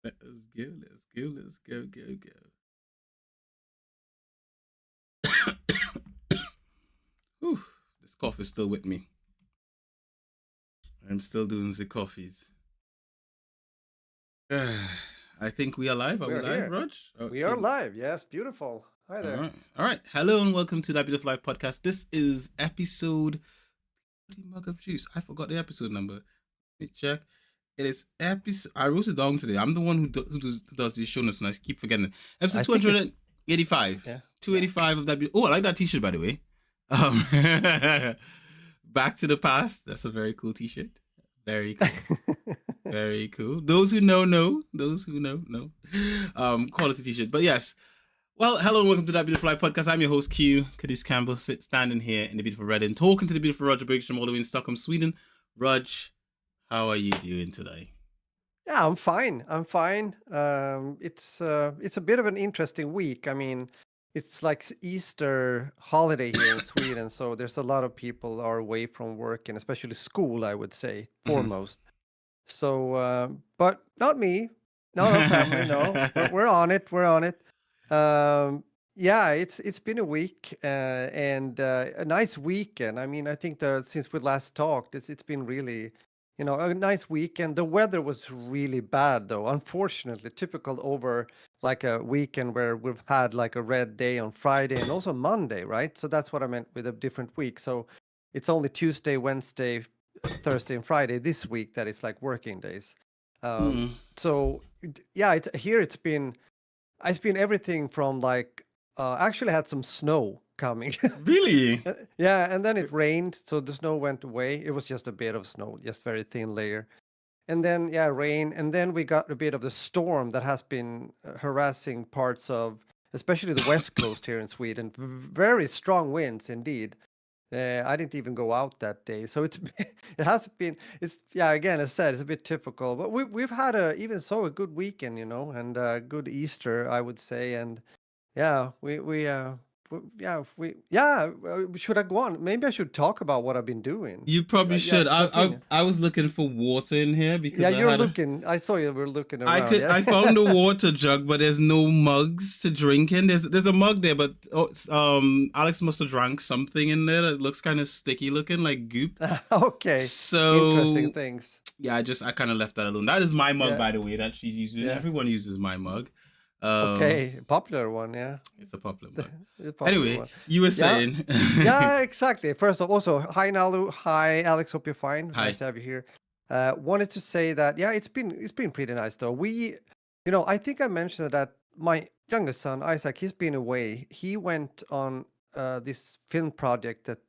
Let's go. Let's go. Let's go. Go. Go. Whew, this cough is still with me. I'm still doing the coffees. I think we are live. Are we We're live, here. Raj? We are Okay. live. Yes, beautiful. Hi All there. right. All right. Hello and welcome to that Beautiful Life podcast. This is episode. Bloody mug of juice. I forgot the episode number. Let me check. It is episode. I wrote it down today. I'm the one who does these show notes, and I keep forgetting it. Episode I think it's 285. yeah, yeah. 285 of that. Oh, I like that T-shirt, by the way. Um, Back to the past. That's a very cool T-shirt. Very cool. Very cool. Those who know. Those who know. Quality T-shirt. But yes. Well, hello and welcome to that Beautiful Life podcast. I'm your host Q, Caduce Campbell, standing here in the beautiful Reading, talking to the beautiful Roger Bergstrom all the way in Stockholm, Sweden. Raj, how are you doing today? Yeah, I'm fine. I'm fine. It's a bit of an interesting week. I mean, it's like Easter holiday here in Sweden, so there's a lot of people are away from work and especially school, I would say, Mm-hmm. foremost. So, but not me, not our family. No, we're on it. We're on it. Yeah, it's been a week and a nice weekend. I mean, I think since we last talked, it's been really, a nice weekend. The weather was really bad though, unfortunately. Typical over like a weekend where we've had like a red day on Friday and also Monday, right? So that's what I meant with a different week. So it's only Tuesday, Wednesday, Thursday, and Friday this week that is like working days. Um, Mm. so yeah, it's been everything from like actually had some snow coming. Really? Yeah, and then it rained, so the snow went away. It was just a bit of snow, just very thin layer. And then yeah, rain, and then we got a bit of the storm that has been harassing parts of especially the west coast here in Sweden. Very strong winds indeed. I didn't even go out that day, so it has been yeah, again as I said, it's a bit typical, but we've had a even so a good weekend, and a good Easter, I would say, and yeah, should I go on? Maybe I should talk about what I've been doing. You probably Yeah, should. continue. I was looking for water in here Yeah, because you're looking. I saw you were looking around. Yeah. I found a water jug, but there's no mugs to drink in. There's a mug there, but Alex must have drank something in there that looks kind of sticky looking, like goop. Okay. Interesting So things. yeah, I kind of left that alone. That is my mug, Yeah. by the way, that she's using. Yeah. Everyone uses my mug. Um, Okay. Popular one. Yeah. it's a popular mug. The popular Anyway, one. you were Yeah. saying. Yeah, exactly. First of all, also, hi Nalu, hi Alex, hope you're fine. Nice Hi. to have you here. Wanted to say that yeah, it's been pretty nice though. I think I mentioned that my youngest son Isaac, he's been away. He went on this film project that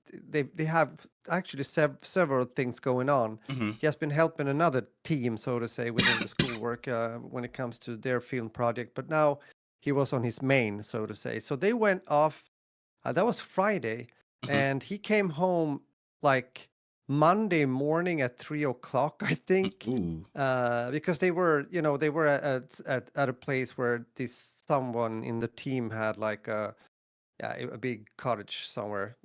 they have actually several things going on. Hmm. He has been helping another team, so to say, within the schoolwork when it comes to their film project. But now he was on his main, so to say. So they went off that was Friday, Hmm. and he came home like Monday morning at 3 o'clock, I think, Ooh. because they were at a place where this someone in the team had like a big cottage somewhere,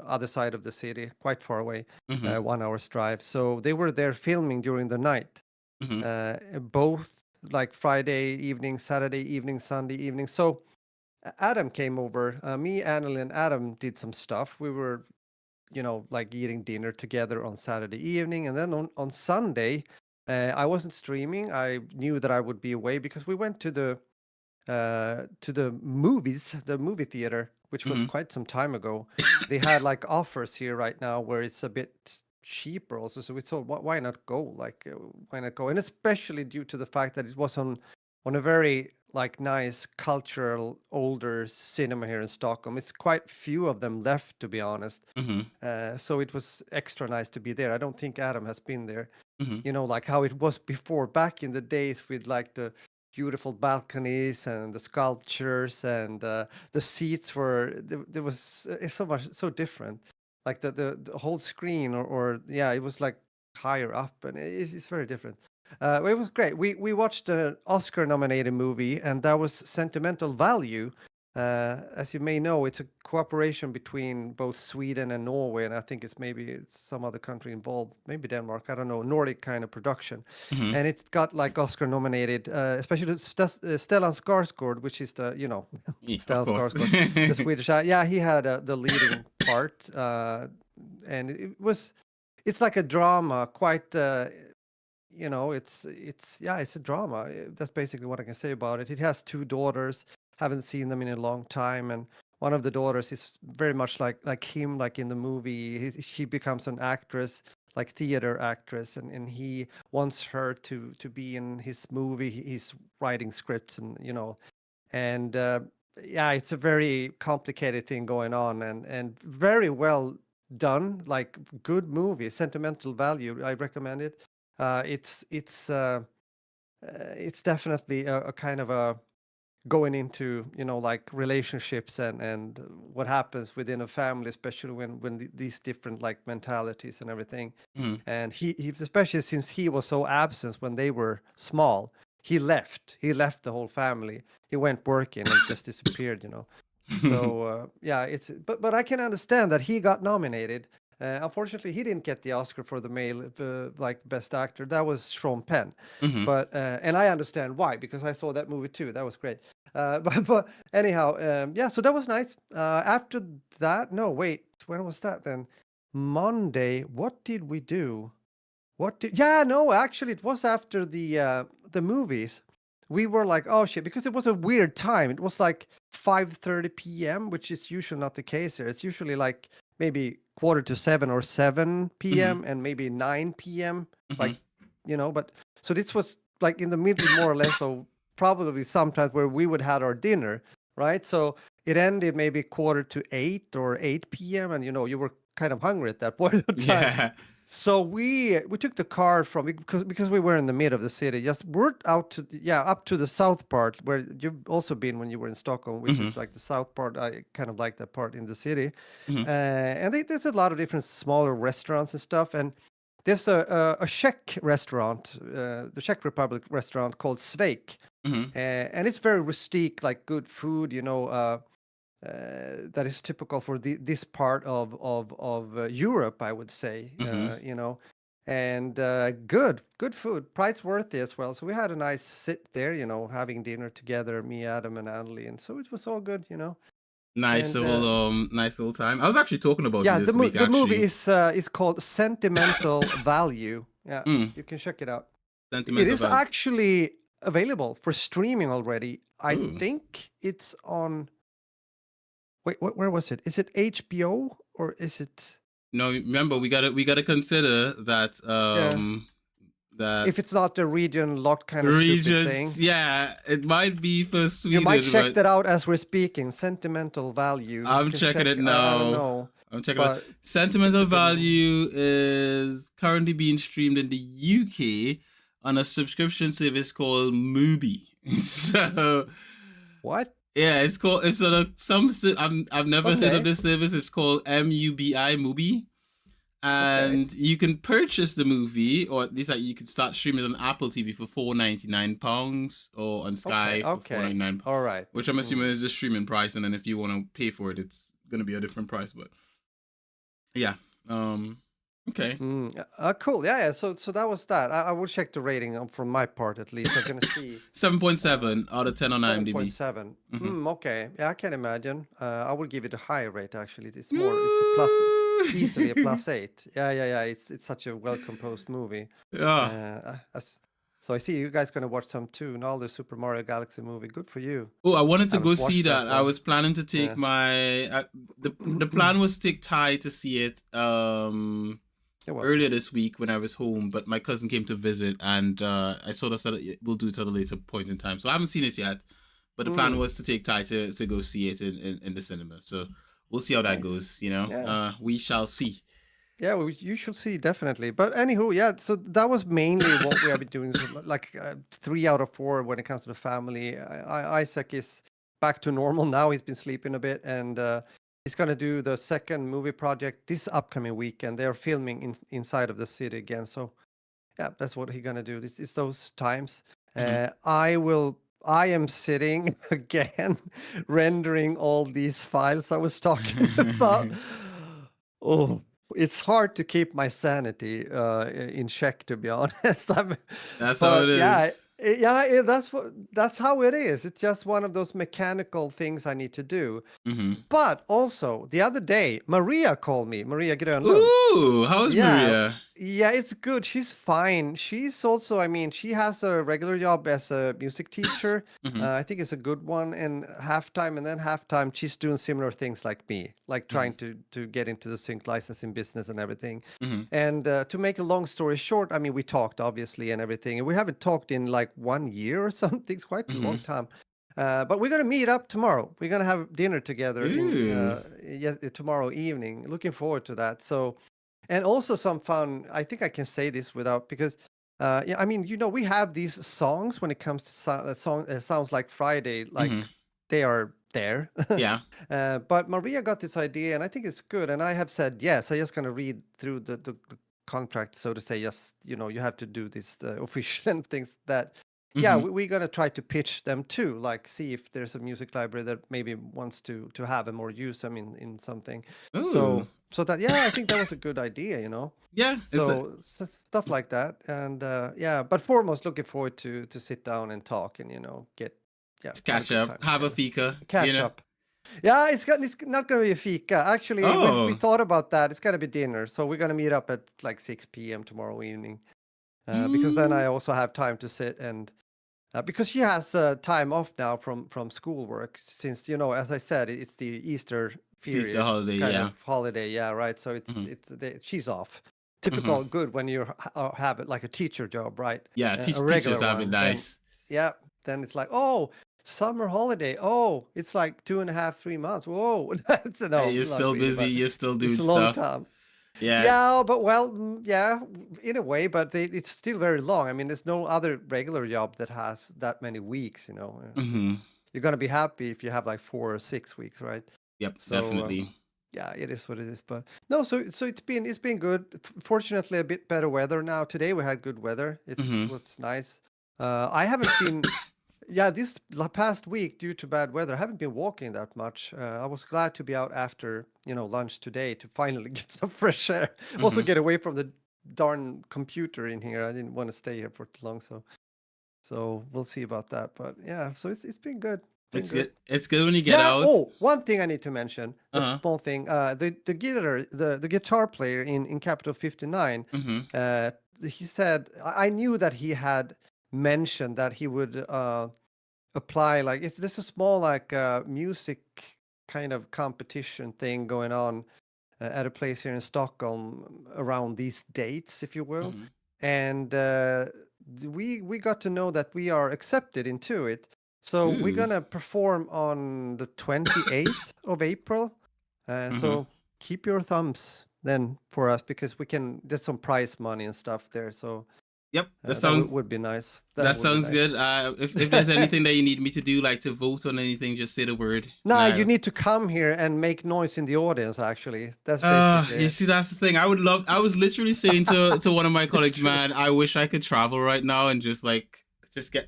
other side of the city, quite far away, Hmm. 1 hour's drive. So they were there filming during the night, Hmm. both like Friday evening, Saturday evening, Sunday evening. So Adam came over. Me, Anneli, and Adam did some stuff. We were, like eating dinner together on Saturday evening. And then on Sunday, I wasn't streaming. I knew that I would be away because we went to the movies, the movie theater, which was Hmm. quite some time ago. They had like offers here right now where it's a bit cheaper also. So we thought, why not go? Like, why not go? And especially due to the fact that it was on a very like nice cultural older cinema here in Stockholm. It's quite few of them left, to be honest. Hmm. So it was extra nice to be there. I don't think Adam has been there. Hmm. Like how it was before, back in the days with like the beautiful balconies and the sculptures and the seats there was so different. Like the whole screen or yeah, it was like higher up and it's very different. But it was great. We watched an Oscar nominated movie and that was Sentimental Value. As you may know, it's a cooperation between both Sweden and Norway, and I think it's some other country involved, maybe Denmark. I don't know, Nordic kind of production, Mm-hmm. and it got like Oscar nominated, especially Stellan Skarsgård, which is the Yeah, of Stellan course. Skarsgård, the Swedish. Yeah, he had the leading part, and it's like a drama, quite. It's a drama. That's basically what I can say about it. It has two daughters. Haven't seen them in a long time, and one of the daughters is very much like him, like in the movie. She becomes an actress, like theater actress, and he wants her to be in his movie. He's writing scripts, and yeah, it's a very complicated thing going on, and very well done. Like good movie, sentimental value. I recommend it. It's definitely a kind of a going into like relationships and what happens within a family, especially when these different like mentalities and everything. Mm-hmm. And he especially since he was so absent when they were small, he left the whole family. He went working and just disappeared. So yeah, but I can understand that he got nominated. Unfortunately, he didn't get the Oscar for the male like best actor. That was Sean Penn. Mm-hmm. But and I understand why, because I saw that movie too. That was great. But anyhow, yeah. So that was nice. After that, no, wait, when was that then? Monday. What did we do? Yeah, no, actually, it was after the movies. We were like, oh shit, because it was a weird time. It was like 5:30 p.m., which is usually not the case here. It's usually like maybe quarter to 7 or 7 Mm-hmm. p.m. and maybe 9 p.m. Mm-hmm. Like, but so this was like in the middle more or less. So probably sometimes where we would have our dinner, right? So it ended maybe quarter to 8 or 8 p.m. And you were kind of hungry at that point of time. Yeah. So we took the car from because we were in the middle of the city. Just we're out to up to the south part where you've also been when you were in Stockholm, which Mm-hmm. is like the south part. I kind of like that part in the city, Mm-hmm. and there's a lot of different smaller restaurants and stuff. And there's a Czech restaurant, the Czech Republic restaurant called Sveik, Mm-hmm. and it's very rustic, like good food. That is typical for this part of Europe, I would say. Mm-hmm. And good food, price worthy as well. So we had a nice sit there, having dinner together, me, Adam, and Annalie, and so it was all good. Nice And little nice little time. I was actually talking about you yeah, this week the movie actually. is called Sentimental Value. Yeah, Mm. you can check it out. It Sentimental is value. actually available for streaming already. I Ooh. think it's on. Wait, where was it? Is it HBO or is it? No, remember we gotta consider that Yeah. that If it's not the region locked kind of stupid regions. thing. Yeah, it might be for You might Sweden, check but that out as we're speaking. Sentimental value. You I'm can checking check. it I don't now. know, I'm checking it. but it's Sentimental a good movie. Value is currently being streamed in the UK on a subscription service called Mubi. So What? yeah, it's sort of I've never heard of Okay. this service. It's called Mubi, Okay. and you can purchase the movie, or at least like you can start streaming it on Apple TV for £4.99, or on Okay. Sky for four Okay. ninety nine, All right. which I'm Hmm. assuming is the streaming price. And then if you want to pay for it, it's gonna be a different price. But yeah, okay, Cool. Yeah. Yeah. So that was that. I will check the rating from my part at least. I'm gonna see. Uh, 7.7 out of 10 on IMDb. 7.7. Mm-hmm. Okay. Yeah, I can imagine. I would give it a higher rate actually. It's a plus, easily a +8. Yeah, yeah, yeah. It's such a well composed movie. Yeah. So I see you guys gonna watch some too. And all the Super Mario Galaxy movie. Good for you. Oh, I wanted to go Haven't see watched that that. I one. was planning to take Yeah. my the plan was to take Ty to see it Yeah, well, earlier this week when I was home, but my cousin came to visit, and I sort of said we'll do it at a later point in time. So I haven't seen it yet, but the plan was to take Ty to go see it in the cinema. So we'll see how that nice. goes. You know, Yeah. we shall see. Yeah, well, you should see definitely. But anywho, yeah. So that was mainly what we have been doing. So like 3 out of 4 when it comes to the family. Isaac is back to normal now. He's been sleeping a bit, and he's gonna do the second movie project this upcoming weekend. They're filming inside of the city again. So yeah, that's what he's gonna do. It's those times. Mm-hmm. I will. I am sitting again rendering all these files I was talking about. Oh, it's hard to keep my sanity in check, to be honest. That's how it But yeah, is. that's how it is. It's just one of those mechanical things I need to do. But also the other day, Maria called me, Maria Grönlund. Ooh, how's Yeah, Maria? yeah, it's good. She's fine. She's also, I mean, she has a regular job as a music teacher. I think it's a good one. And halftime, and then halftime, she's doing similar things like me, like trying to get into the sync licensing business and everything. And to make a long story short, I mean, we talked obviously and everything, and we haven't talked in like 1 year or something. It's quite a long time. But we're gonna meet up tomorrow. We're gonna have dinner together Ooh. tomorrow evening. Looking forward to that. So. And also some fun. I think I can say this without because, yeah. I mean, we have these songs when it comes to sounds like Friday, like they are there. Yeah. But Maria got this idea, and I think it's good. And I have said yes. I'm just gonna read through the contract, so to say. Yes, you have to do this official and things that. Yeah, we're gonna try to pitch them too. Like, see if there's a music library that maybe wants to have them or use them in something. Ooh. So that, yeah, I think that was a good idea, Yeah. So stuff like that, and yeah. But foremost, looking forward to sit down and talk and get have a Catch good up, time have a together. fika, Catch up. Yeah, it's not gonna be a fika. Actually, we Oh. thought about that. It's gonna be dinner, so we're gonna meet up at like 6 p.m. tomorrow evening, because then I also have time to sit and. Because she has time off now from schoolwork, since as I said, it's the Easter It's Easter period holiday, kind yeah. of holiday, yeah, right. So she's off. Typical good when you have it like a teacher job, right? Yeah, A teachers regular have it one. Then nice. yeah, then it's like, oh, summer holiday. Oh, it's like 2.5, 3 months. Whoa, that's Hey, no, you're not still really, busy, but you're still it's doing a long stuff. time. Yeah. Yeah, but well, yeah, in a way, but it's still very long. I mean, there's no other regular job that has that many weeks. You're gonna be happy if you have like 4 or 6 weeks, right? Yep, So definitely. yeah, it is what it is. But no, so it's been good. Fortunately, a bit better weather now. Today we had good weather. It's what's nice. I haven't been. Yeah, this past week, due to bad weather, I haven't been walking that much. I was glad to be out after, lunch today to finally get some fresh air. Also get away from the darn computer in here. I didn't want to stay here for too long, so we'll see about that. But yeah, so it's been good. Been It's good. good. It's good when you get Yeah. out. Oh, one thing I need to mention, a Uh-huh. small thing. The guitar player in Capital 59, he said I knew that he had mentioned that he would apply, like, it's this a small like music kind of competition thing going on at a place here in Stockholm around these dates, if you will. And we got to know that we are accepted into it. So we're Ooh. gonna perform on the 28th of April. So keep your thumbs then for us, because we can get some prize money and stuff there. So Yep, that would be nice. That that would be sounds nice. good. If there's anything that you need me to do, like to vote on anything, just say the word. Nah, you need to come here and make noise in the audience, actually. That's basically You it. see, that's the thing. I was literally saying to one of my It's colleagues, true. man, I wish I could travel right now and just get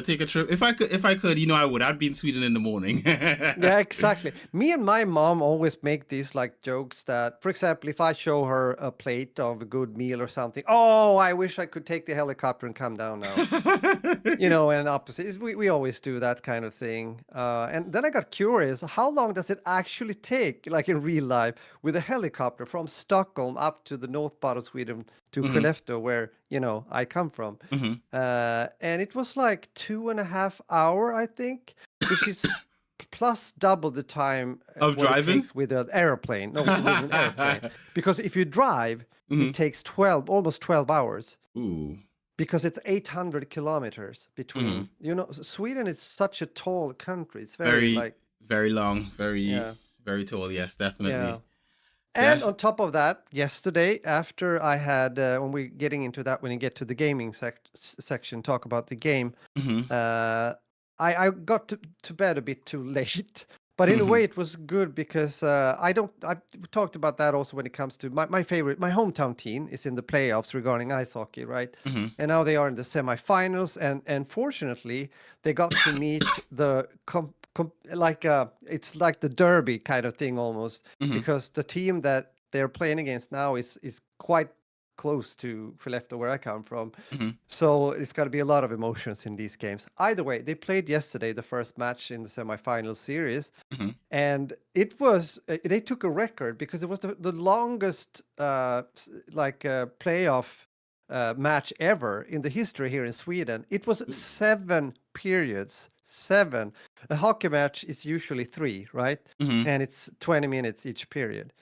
take a trip. If I could, I would. I'd be in Sweden in the morning. Yeah, exactly. Me and my mom always make these like jokes that, for example, if I show her a plate of a good meal or something, oh, I wish I could take the helicopter and come down now. And opposite. We always do that kind of thing. And then I got curious, how long does it actually take, like in real life, with a helicopter from Stockholm up to the north part of Sweden to Skellefteå, where, I come from. And it was like 2.5 hours, I think, which is plus double the time Of what it driving. takes with an airplane. No, with an airplane. Because if you drive, it takes almost 12 hours. Ooh. Because it's 800 kilometers between. Sweden is such a tall country. It's very Very, like, very long, very, yeah, very tall. Yes, yeah. definitely. And on top of that, yesterday, after I had, when we're getting into that, when you get to the gaming section, talk about the game, I got to bed a bit too late. But in a way, it was good because I talked about that also when it comes to my favorite, my hometown team is in the playoffs regarding ice hockey, right? And now they are in the semifinals, and fortunately, they got to meet the it's like the derby kind of thing almost, because the team that they're playing against now is quite close to Skellefteå, where I come from. So it's got to be a lot of emotions in these games. Either way, they played yesterday the first match in the semifinal series, and it was they took a record because it was the longest playoff match ever in the history here in Sweden. It was 7 periods. 7. A hockey match is usually 3, right? And it's 20 minutes each period.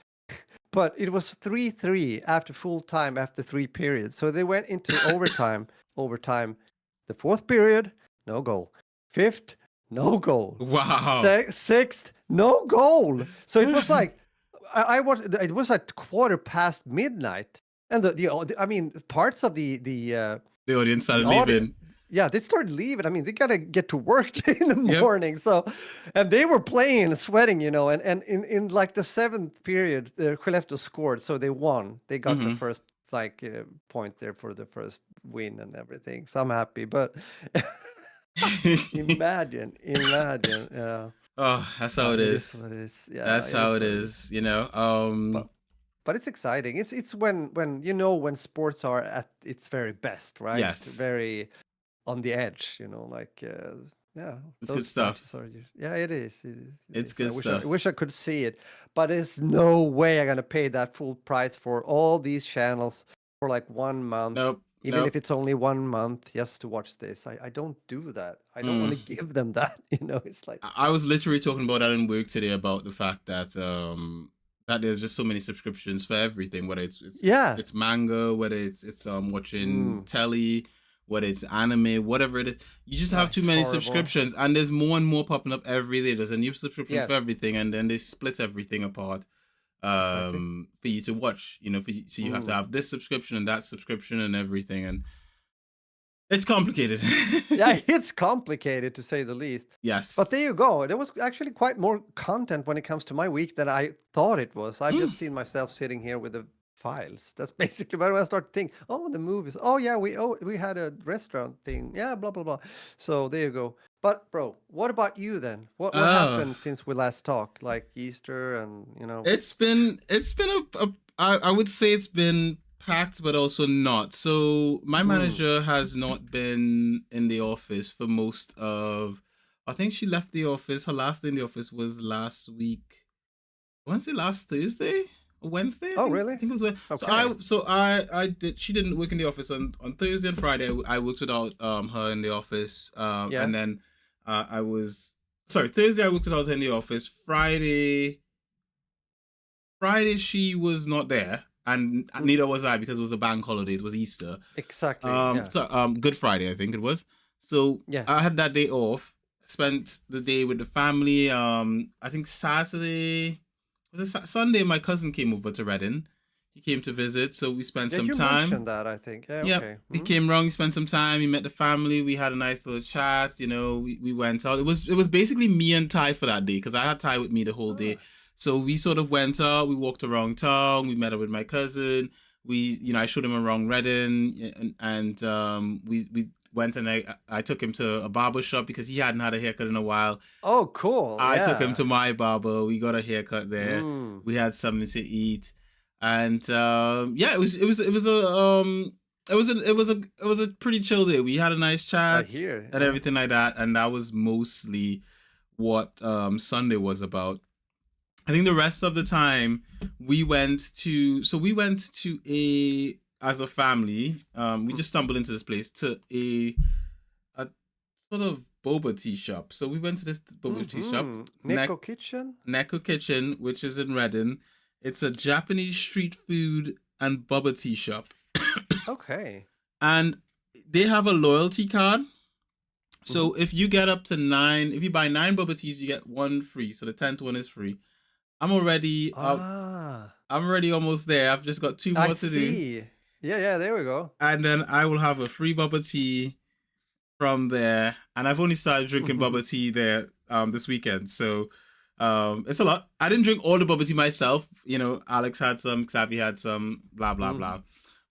But it was 3-3 after full time after 3 periods. So they went into overtime. The 4th period, no goal. 5th, no goal. Wow. 6th, no goal. So it was like it was like midnight, and I mean, parts of the audience started leaving. Yeah, they started leaving. I mean, they gotta get to work in the morning. So, and they were playing and sweating, and in like the 7th period, Skellefteå scored, so they won. They got the first point there for the first win and everything. So I'm happy, but imagine, yeah. Oh, that's how it is. Yeah, that's how it is. But it's exciting. It's when when sports are at its very best, right? Yes. Very on the edge, it's good stuff. It is. It's good stuff. I wish I could see it, but there's no way I'm gonna pay that full price for all these channels for like 1 month. Nope. Even if it's only 1 month just to watch this. I don't do that. I don't want to give them that. It's like I was literally talking about that in work today about the fact that that there's just so many subscriptions for everything, whether it's manga, whether it's watching Tele, whether it's anime, whatever it is. You just have too many subscriptions, and there's more and more popping up every day. There's a new subscription for everything, and then they split everything apart for you to watch. So you have to have this subscription and that subscription and everything, and it's complicated. Yeah, it's complicated to say the least. Yes. But there you go. There was actually quite more content when it comes to my week than I thought it was. I've just seen myself sitting here with the files. That's basically when I start to think, the movies. Oh yeah, we had a restaurant thing. Yeah, blah blah blah. So there you go. But bro, what about you then? What happened since we last talked? Like Easter and It's been I would say it's been packed, but also not. So my manager has not been in the office for most of. I think she left the office. Her last day in the office was last week. I want to say last Thursday or Wednesday. Really? I think it was Wednesday. Okay. So I did. She didn't work in the office on Thursday and Friday. I worked without her in the office. And then Thursday I worked without her in the office. Friday she was not there. And neither was I, because it was a bank holiday. It was Easter. Exactly. Good Friday, I think it was. So I had that day off. Spent the day with the family. I think Saturday Sunday. My cousin came over to Reading. He came to visit, so we spent some time. You mentioned that, I think. Yeah. Okay. He came around. He spent some time. He met the family. We had a nice little chat. We went out. It was basically me and Ty for that day, because I had Ty with me the whole day. So we sort of went out, we walked around town, we met up with my cousin, I showed him around Reading, and we went, and I took him to a barber shop because he hadn't had a haircut in a while. Oh, cool. I took him to my barber, we got a haircut there, we had something to eat, and it was a pretty chill day. We had a nice chat and everything like that, and that was mostly what Sunday was about. I think the rest of the time we went to as a family, we just stumbled into this place, to a sort of boba tea shop. So we went to this boba tea shop. Neko Kitchen? Neko Kitchen, which is in Reading. It's a Japanese street food and boba tea shop. Okay. And they have a loyalty card. So if you get up to 9, if you buy 9 boba teas, you get 1 free. So the 10th one is free. I'm already almost there. I've just got 2 more to do. Yeah, there we go. And then I will have a free bubble tea from there. And I've only started drinking bubble tea there this weekend. So It's a lot. I didn't drink all the bubble tea myself. You know, Alex had some, Xavi had some, blah blah blah.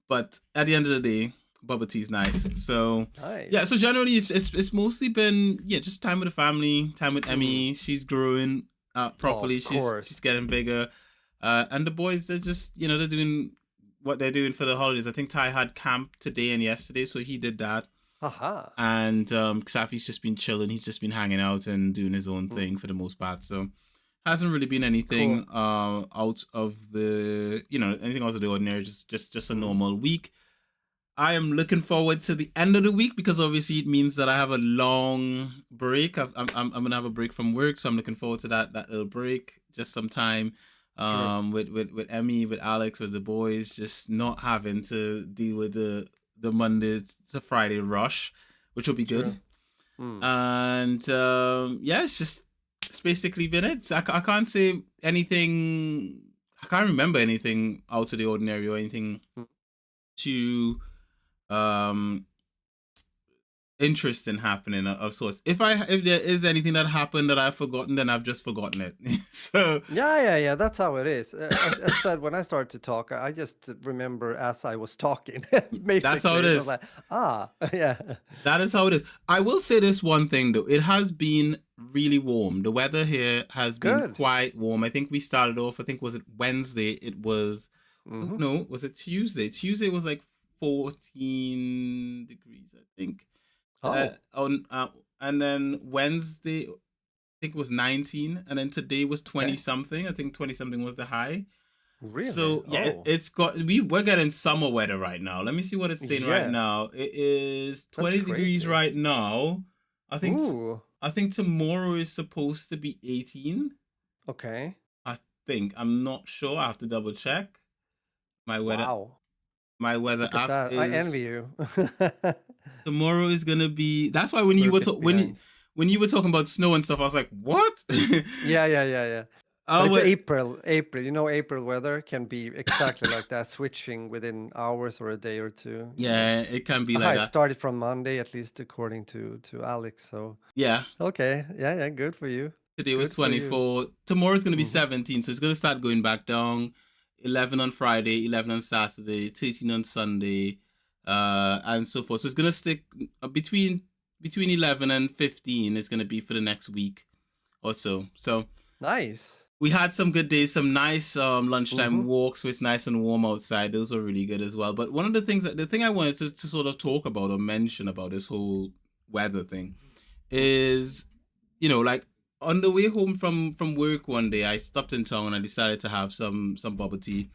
But at the end of the day, bubble tea is nice. So Nice. yeah. So generally, it's mostly been just time with the family, time with Emmy. She's growing properly. She's getting bigger. And the boys, they're just they're doing what they're doing for the holidays. I think Ty had camp today and yesterday, so he did that. Aha. And Xavi's just been chilling. He's just been hanging out and doing his own thing for the most part. So hasn't really been anything out of the anything out of the ordinary. Just a normal week. I am looking forward to the end of the week because obviously it means that I have a long break. I'm gonna have a break from work, so I'm looking forward to that little break. Just some time with Emmy, with Alex, with the boys, just not having to deal with the Monday to Friday rush, which will be good. And it's basically been it. I can't say anything. I can't remember anything out of the ordinary or anything too interesting happening of sorts. If there is anything that happened that I've forgotten, then I've just forgotten it. So yeah, that's how it is. As I said, when I started to talk, I just remember as I was talking. Basically, that's how it is. Like, yeah. That is how it is. I will say this one thing though: it has been really warm. The weather here has been quite warm. I think we started off. I think was it Wednesday? It was no, was it Tuesday? Tuesday was like 14 degrees, I think. And then Wednesday, I think it was 19, and then today was 20 something. I think 20 something was the high. Really? So yeah, we're getting summer weather right now. Let me see what it's saying right now. It is 20 degrees right now. I think tomorrow is supposed to be 18. Okay. I'm not sure. I have to double check. My weather. Wow. My weather app is. I envy you. Tomorrow is gonna be. That's why when you were when you were talking about snow and stuff, I was like, "What?" Yeah. It's April. You know, April weather can be exactly like that, switching within hours or a day or two. Yeah, it can be like that. It started from Monday, at least according to Alex. So yeah. Okay. Yeah. Good for you. Today was 24. Tomorrow's gonna be 17, so it's gonna start going back down. 11 on Friday, 11 on Saturday, 13 on Sunday, and so forth. So it's gonna stick between 11 and 15. It's gonna be for the next week or so. So nice. We had some good days, some nice lunchtime walks. So it's nice and warm outside. Those are really good as well. But one of the thing I wanted to sort of talk about or mention about this whole weather thing is, like, on the way home from work one day, I stopped in town and I decided to have some bubble tea.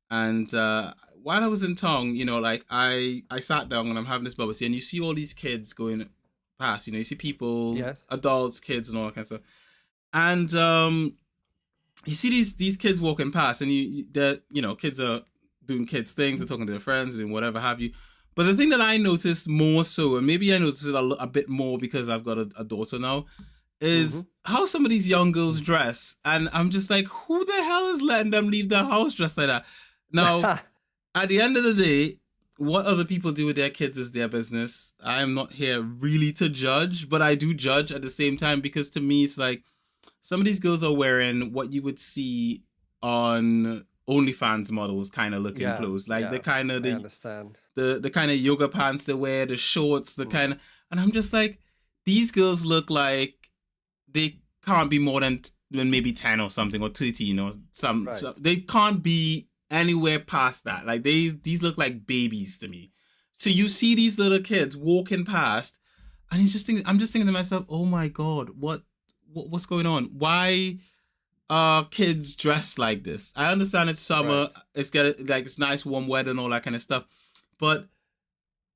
And while I was in town, like I sat down and I'm having this bubble tea, and you see all these kids going past. You see people, adults, kids, and all that kind of stuff. And you see these kids walking past, and kids are doing kids things, they're talking to their friends, and whatever have you. But the thing that I noticed more so, and maybe I noticed it a bit more because I've got a daughter now, is how some of these young girls dress. And I'm just like, who the hell is letting them leave their house dressed like that? Now, at the end of the day, what other people do with their kids is their business. I am not here really to judge, but I do judge at the same time, because to me, it's like some of these girls are wearing what you would see on OnlyFans models kind of looking clothes. Like the kind of, the kind of yoga pants they wear, the shorts, the kind of, and I'm just like, these girls look like they can't be more than maybe 10 or something, or 13 or some. So they can't be anywhere past that. Like these look like babies to me. So you see these little kids walking past, and I'm just thinking to myself, oh my God, what's going on? Why are kids dressed like this? I understand it's summer, it's nice warm weather and all that kind of stuff, but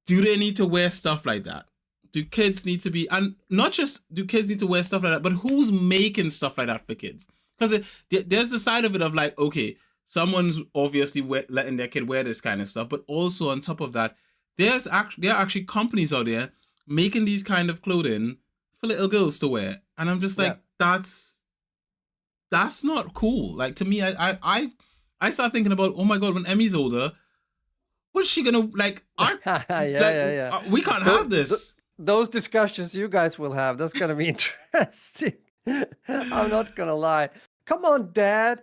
do they need to wear stuff like that? Do kids need to be, and not just do kids need to wear stuff like that, but who's making stuff like that for kids? Because there's the side of it of like, okay, someone's obviously letting their kid wear this kind of stuff, but also on top of that, there are actually companies out there making these kind of clothing for little girls to wear, and I'm just like, that's not cool. Like, to me, I start thinking about, oh my God, when Emmy's older, what's she gonna like? We can't have this. Those discussions you guys will have, that's gonna be interesting. I'm not gonna lie. Come on, Dad.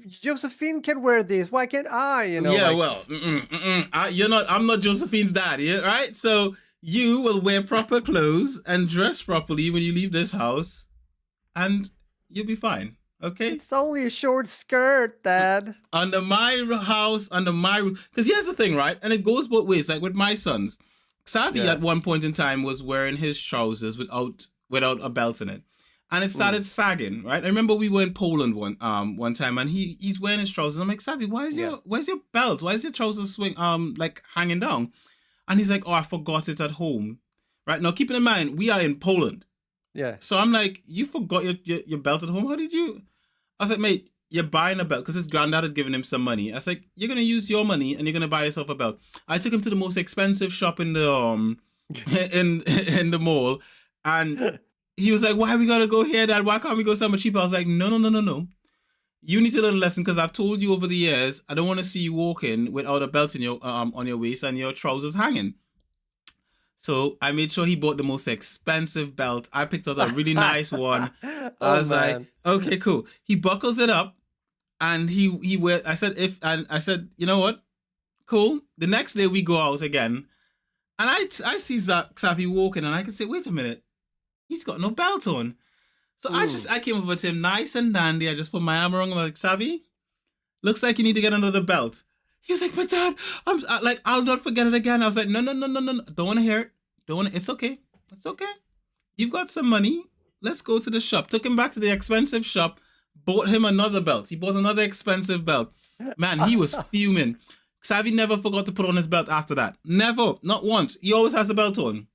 Josephine can wear this. Why can't I? Yeah, well, you're not. I'm not Josephine's dad, yeah, right? So you will wear proper clothes and dress properly when you leave this house, and you'll be fine. Okay. It's only a short skirt, Dad. Under my house, under my roof. Because here's the thing, right? And it goes both ways. Like with my sons, Xavi at one point in time was wearing his trousers without a belt in it, and it started sagging. Right? I remember we were in Poland one time, and he's wearing his trousers. I'm like, Xavi, where's your belt? Why is your trousers like hanging down? And he's like, oh, I forgot it at home. Right now, keeping in mind we are in Poland. Yeah. So I'm like, you forgot your belt at home? How did you? I was like, mate, you're buying a belt because his granddad had given him some money. I was like, you're gonna use your money and you're gonna buy yourself a belt. I took him to the most expensive shop in the in the mall, and he was like, why we gotta go here, Dad? Why can't we go somewhere cheaper? I was like, no. You need to learn a lesson because I've told you over the years, I don't want to see you walking without a belt in your on your waist and your trousers hanging. So I made sure he bought the most expensive belt. I picked out a really nice one. I was like, okay, cool. He buckles it up and he wear. I said, you know what? Cool. The next day we go out again, and I see Xavi walking, and I can say, wait a minute, he's got no belt on. So I came over to him nice and dandy. I just put my arm around him, like, Xavi, looks like you need to get another belt. He was like, but Dad, I'll not forget it again. I was like, no. Don't want to hear it. It's okay. It's okay. You've got some money. Let's go to the shop. Took him back to the expensive shop. Bought him another belt. He bought another expensive belt. Man, he was fuming. Xavi never forgot to put on his belt after that. Never. Not once. He always has the belt on.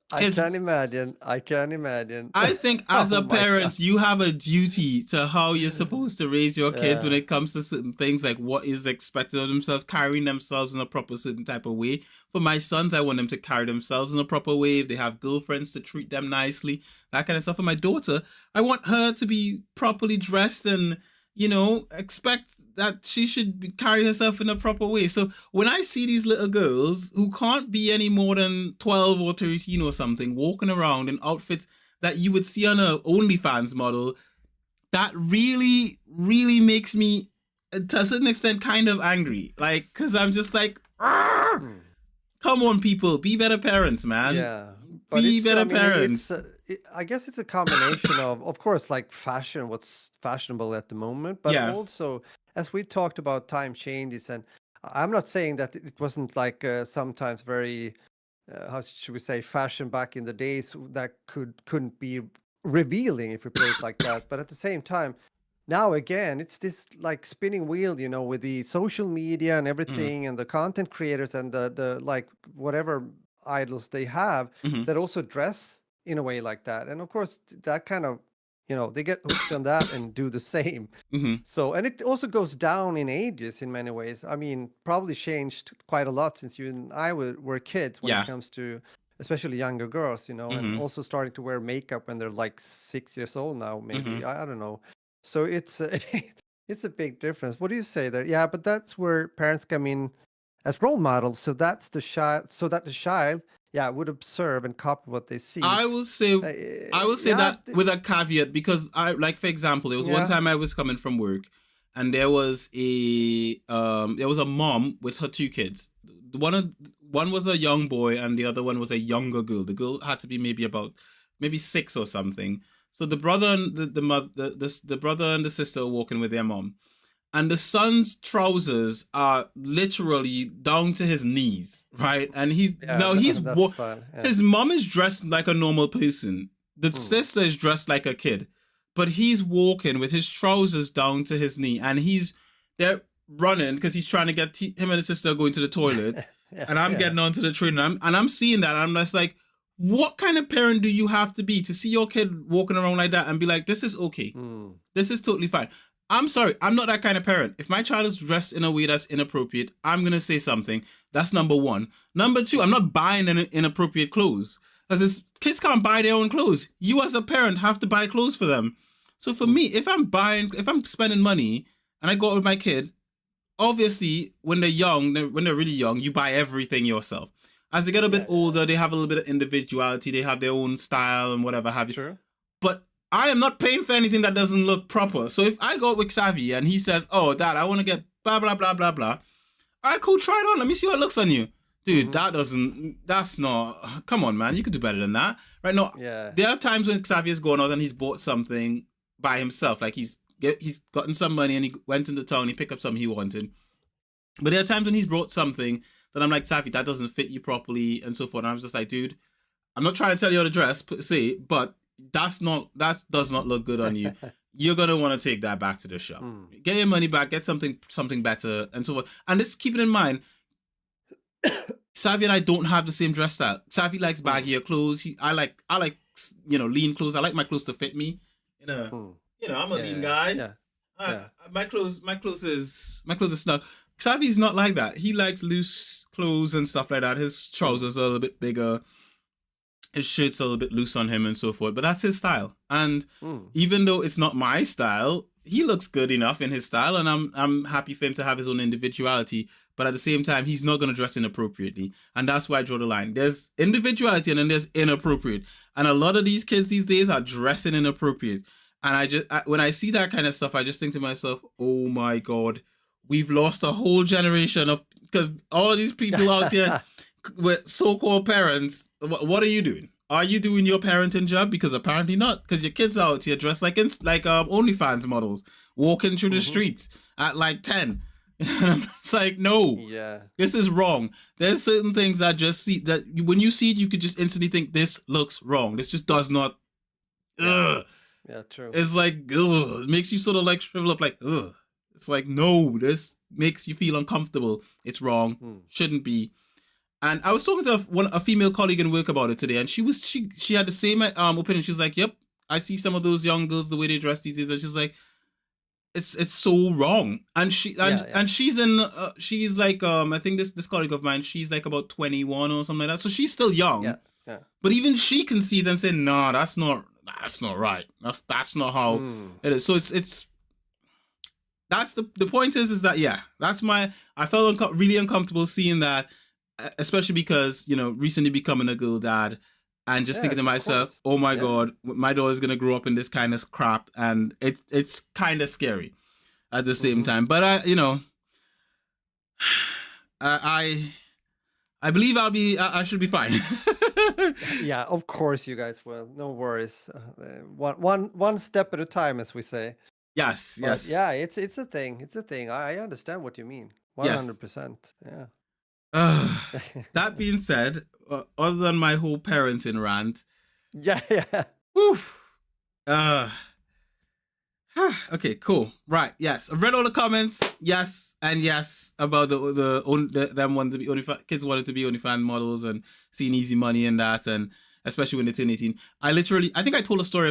I can imagine. I think as a parent, you have a duty to how you're supposed to raise your kids when it comes to certain things, like what is expected of themselves, carrying themselves in a proper certain type of way. For my sons, I want them to carry themselves in a proper way. If they have girlfriends, to treat them nicely, that kind of stuff. For my daughter, I want her to be properly dressed and, expect that she should carry herself in a proper way. So when I see these little girls who can't be any more than 12 or 13 or something walking around in outfits that you would see on a OnlyFans model, that really, really makes me, to a certain extent, kind of angry. Like, because I'm just like, come on, people, be better parents, man. Yeah. Be better parents. I guess it's a combination of course, like fashion, what's fashionable at the moment, but also, as we talked about, time changes, and I'm not saying that it wasn't like sometimes very, how should we say, fashion back in the days that couldn't be revealing, if we put it like that. But at the same time, now again, it's this like spinning wheel, with the social media and everything, and the content creators and the like whatever idols they have that also dress in a way like that. And of course that kind of, they get hooked on that and do the same. So, and it also goes down in ages in many ways. I mean, probably changed quite a lot since you and I were kids when it comes to especially younger girls, and also starting to wear makeup when they're like 6 years old now, maybe. I don't know. So it's it's a big difference. What do you say there? Yeah, but that's where parents come in as role models. So that's the child. So that the child, would observe and copy what they see. I will say that with a caveat, because for example, there was one time I was coming from work, and there was a mom with her two kids. One was a young boy, and the other one was a younger girl. The girl had to be maybe 6 or something. So the brother and the brother and the sister are walking with their mom, and the son's trousers are literally down to his knees, right? And his mom is dressed like a normal person. The sister is dressed like a kid, but he's walking with his trousers down to his knee, and they're running because he's trying to get him and his sister going to the toilet, and I'm getting onto the train, and I'm seeing that, and I'm just like, what kind of parent do you have to be to see your kid walking around like that and be like, this is okay. This is totally fine. I'm sorry, I'm not that kind of parent. If my child is dressed in a way that's inappropriate, I'm going to say something. That's number one. Number two, I'm not buying inappropriate clothes. Because kids can't buy their own clothes. You as a parent have to buy clothes for them. So for me, if I'm spending money and I go out with my kid, obviously when they're really young, you buy everything yourself. As they get a bit older, they have a little bit of individuality. They have their own style and whatever have you. True. But I am not paying for anything that doesn't look proper. So if I go with Xavi and he says, "Oh, Dad, I want to get blah blah blah blah blah," all right, cool, try it on. Let me see what it looks on you, dude. That's not. Come on, man, you could do better than that, right? No, there are times when Xavi has gone out and he's bought something by himself, like he's gotten some money and he went into town, he picked up something he wanted. But there are times when he's brought something that I'm like, Xavi, that doesn't fit you properly, and so forth. And I'm just like, dude, I'm not trying to tell you how to dress, but that does not look good on you. You're gonna want to take that back to the shop. Get your money back, get something better, and so forth. And just keep it in mind, Xavi and I don't have the same dress style. Xavi likes baggier clothes. I like lean clothes. I like my clothes to fit me. I'm a lean guy. My clothes is snug. Xavi's not like that. He likes loose clothes and stuff like that. His trousers are a little bit bigger. His shirt's a little bit loose on him and so forth. But that's his style. And even though it's not my style, he looks good enough in his style. And I'm happy for him to have his own individuality. But at the same time, he's not going to dress inappropriately. And that's why I draw the line. There's individuality and then there's inappropriate. And a lot of these kids these days are dressing inappropriate. And when I see that kind of stuff, I just think to myself, oh my God, we've lost a whole generation because all of these people out here with so-called parents, what are you doing? Are you doing your parenting job? Because apparently not, because your kids are out here dressed like OnlyFans models, walking through the streets at like 10. It's like, no, this is wrong. There's certain things that when you see it, you could just instantly think this looks wrong. This just does not. Ugh. Yeah, true. It's like, ugh, it makes you sort of like shrivel up, like, ugh. It's like, no, this makes you feel uncomfortable. It's wrong. Shouldn't be. And I was talking to a female colleague in work about it today, and she had the same opinion. She was like, "Yep, I see some of those young girls the way they dress these days." And she's like, "It's so wrong." And she's she's like I think this colleague of mine, she's like about 21 or something like that. So she's still young. Yeah. But even she concedes and say, "No, that's not right. That's not how it is." So it's. That's the point is that I felt really uncomfortable seeing that, especially because recently becoming a girl dad and just thinking to myself, oh my God, my daughter's gonna grow up in this kind of crap, and it's kind of scary at the same time. But I believe I should be fine. Yeah, of course you guys will. No worries. One step at a time, as we say. Yes. Yeah, it's a thing. It's a thing. I understand what you mean. 100%. Yeah. That being said, other than my whole parenting rant, whew, okay, cool, right? Yes, I've read all the comments. Yes, and yes about them wanting to be kids wanting to be OnlyFans models and seeing easy money in that, and especially when they turn 18. I think I told a story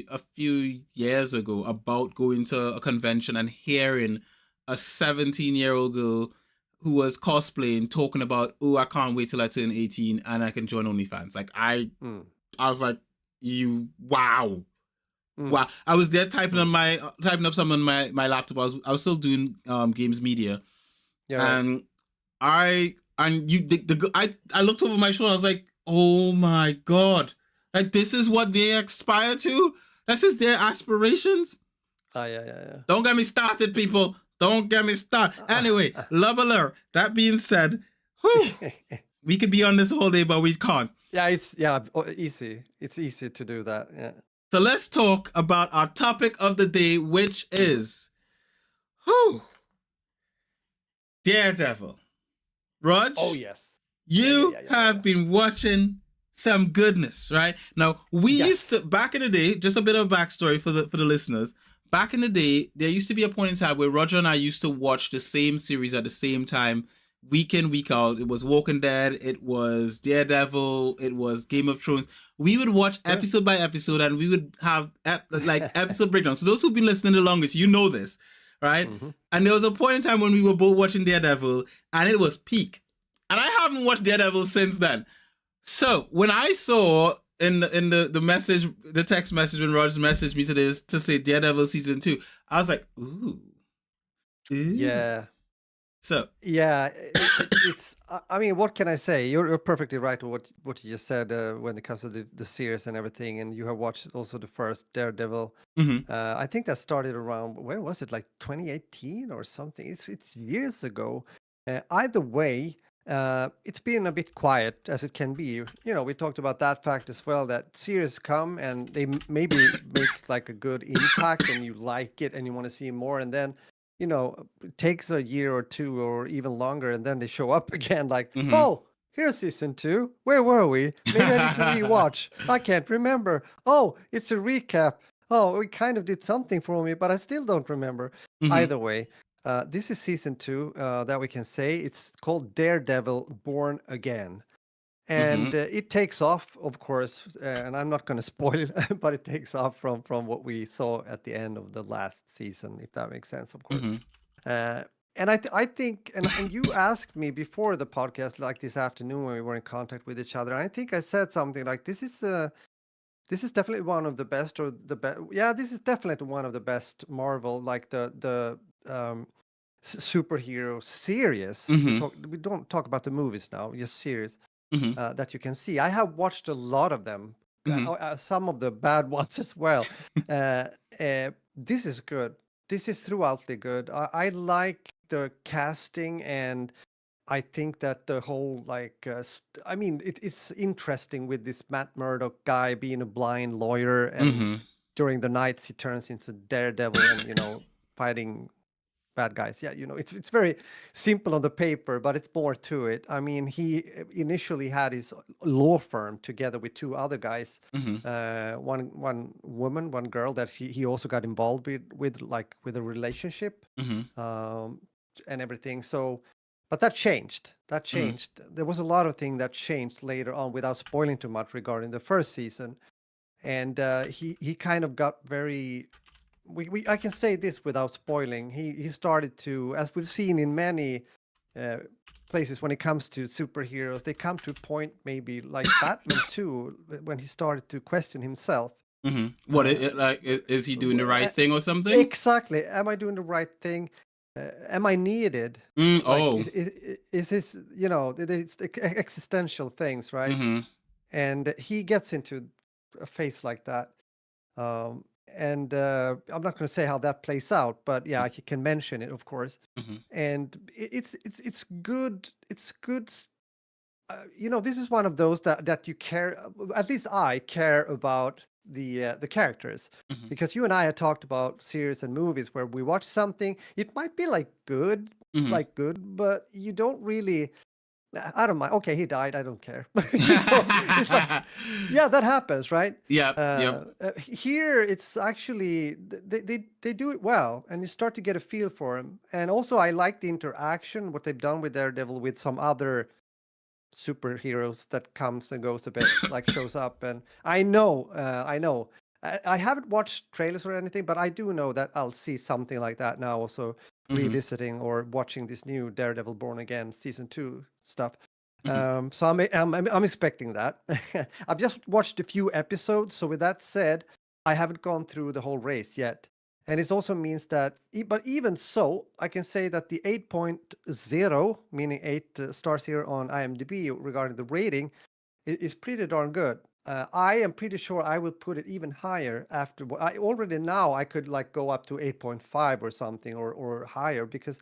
a few years ago about going to a convention and hearing a 17-year-old girl who was cosplaying talking about, oh, I can't wait till I turn 18 and I can join OnlyFans. Like I was like, wow. I was there typing up some on my laptop. I was still doing games media. Yeah. And I looked over my shoulder. I was like, oh my God, like this is what they aspire to? This is their aspirations? Yeah. Don't get me started, people. Don't get me started. Anyway, love alert. That being said, we could be on this whole day, but we can't. Yeah, it's easy. It's easy to do that. Yeah. So let's talk about our topic of the day, which is Daredevil. Rog? Oh, yes. You have been watching some goodness, right? Now, we used to, back in the day, just a bit of backstory for the listeners. Back in the day, there used to be a point in time where Roger and I used to watch the same series at the same time, week in, week out. It was Walking Dead, it was Daredevil, it was Game of Thrones. We would watch episode by episode, and we would have episode breakdowns. So those who've been listening the longest, you know this, right? And there was a point in time when we were both watching Daredevil, and it was peak. And I haven't watched Daredevil since then. So when I saw in the message, the text message when Rogers messaged me to say Daredevil season 2, I was like, ooh. Yeah. So, Yeah, it's. I mean, what can I say? You're perfectly right with what you just said when it comes to the series and everything. And you have watched also the first Daredevil. mhm, I think that started around, when was it? Like 2018 or something. It's years ago. Either way, it's been a bit quiet as it can be. You know, we talked about that fact as well. That series come and they maybe make like a good impact, and you like it and you want to see more, and then it takes a year or two or even longer, and then they show up again like, mhm. oh, here's season two. Where were we? Maybe I need to rewatch. I can't remember. Oh, it's a recap. Oh, it kind of did something for me, but I still don't remember. Mhm, Either way, this is season two that we can say. It's called Daredevil Born Again. And mhm, it takes off, of course, and I'm not going to spoil, but it takes off from what we saw at the end of the last season, if that makes sense, of course. mhm, Uh, and I think, and you asked me before the podcast, like this afternoon when we were in contact with each other, and I think I said something like, this is definitely one of the best, or the best. Yeah, this is definitely one of the best Marvel, like the superhero series. mhm, We don't talk about the movies now, just series mhm, that you can see. I have watched a lot of them, mhm, some of the bad ones as well. Uh, this is good. This is throughoutly good. I like the casting, and I think that the whole like, I mean, it's interesting with this Matt Murdock guy being a blind lawyer, and mhm, during the nights he turns into Daredevil and fighting bad guys. Yeah, it's very simple on the paper, but it's more to it. I mean, he initially had his law firm together with two other guys, mhm, one woman, one girl that he also got involved with a relationship, mhm, um, and everything. So, but that changed. That mhm, changed. There was a lot of things that changed later on, without spoiling too much regarding the first season. And he kind of got very, we I can say this without spoiling. He started to, as we've seen in many uh, places when it comes to superheroes, they come to a point, maybe like Batman too, when he started to question himself. mhm. What Uh, is he doing w- the right uh, thing or something? exactly. Am I doing the right thing? Am I needed? Like, Oh. is this, it's existential things, right? Mhm, And he gets into a phase like that. And I'm not going to say how that plays out, but yeah, I can mention it, of course. mhm, And it's good. It's good. This is one of those that you care. At least I care about the characters, mhm, because you and I had talked about series and movies where we watch something. It might be mhm. like good, but you don't really. I don't mind. Okay, he died. I don't care. It's like, yeah, that happens, right? Yep, yep. Here, it's actually they do it well, and you start to get a feel for him. And also, I like the interaction, what they've done with Daredevil with some other superheroes that comes and goes a bit, like shows up. And I know. I haven't watched trailers or anything, but I do know that I'll see something like that now. Also, Mhm, revisiting or watching this new Daredevil Born Again season two stuff. mhm, So I'm expecting that. I've just watched a few episodes, so with that said, I haven't gone through the whole race yet. And it also means that, but even so, I can say that the 8.0, meaning 8 stars here on IMDb regarding the rating, is pretty darn good. I am pretty sure I will put it even higher after. I already now I could like go up to 8.5 or something, or higher, because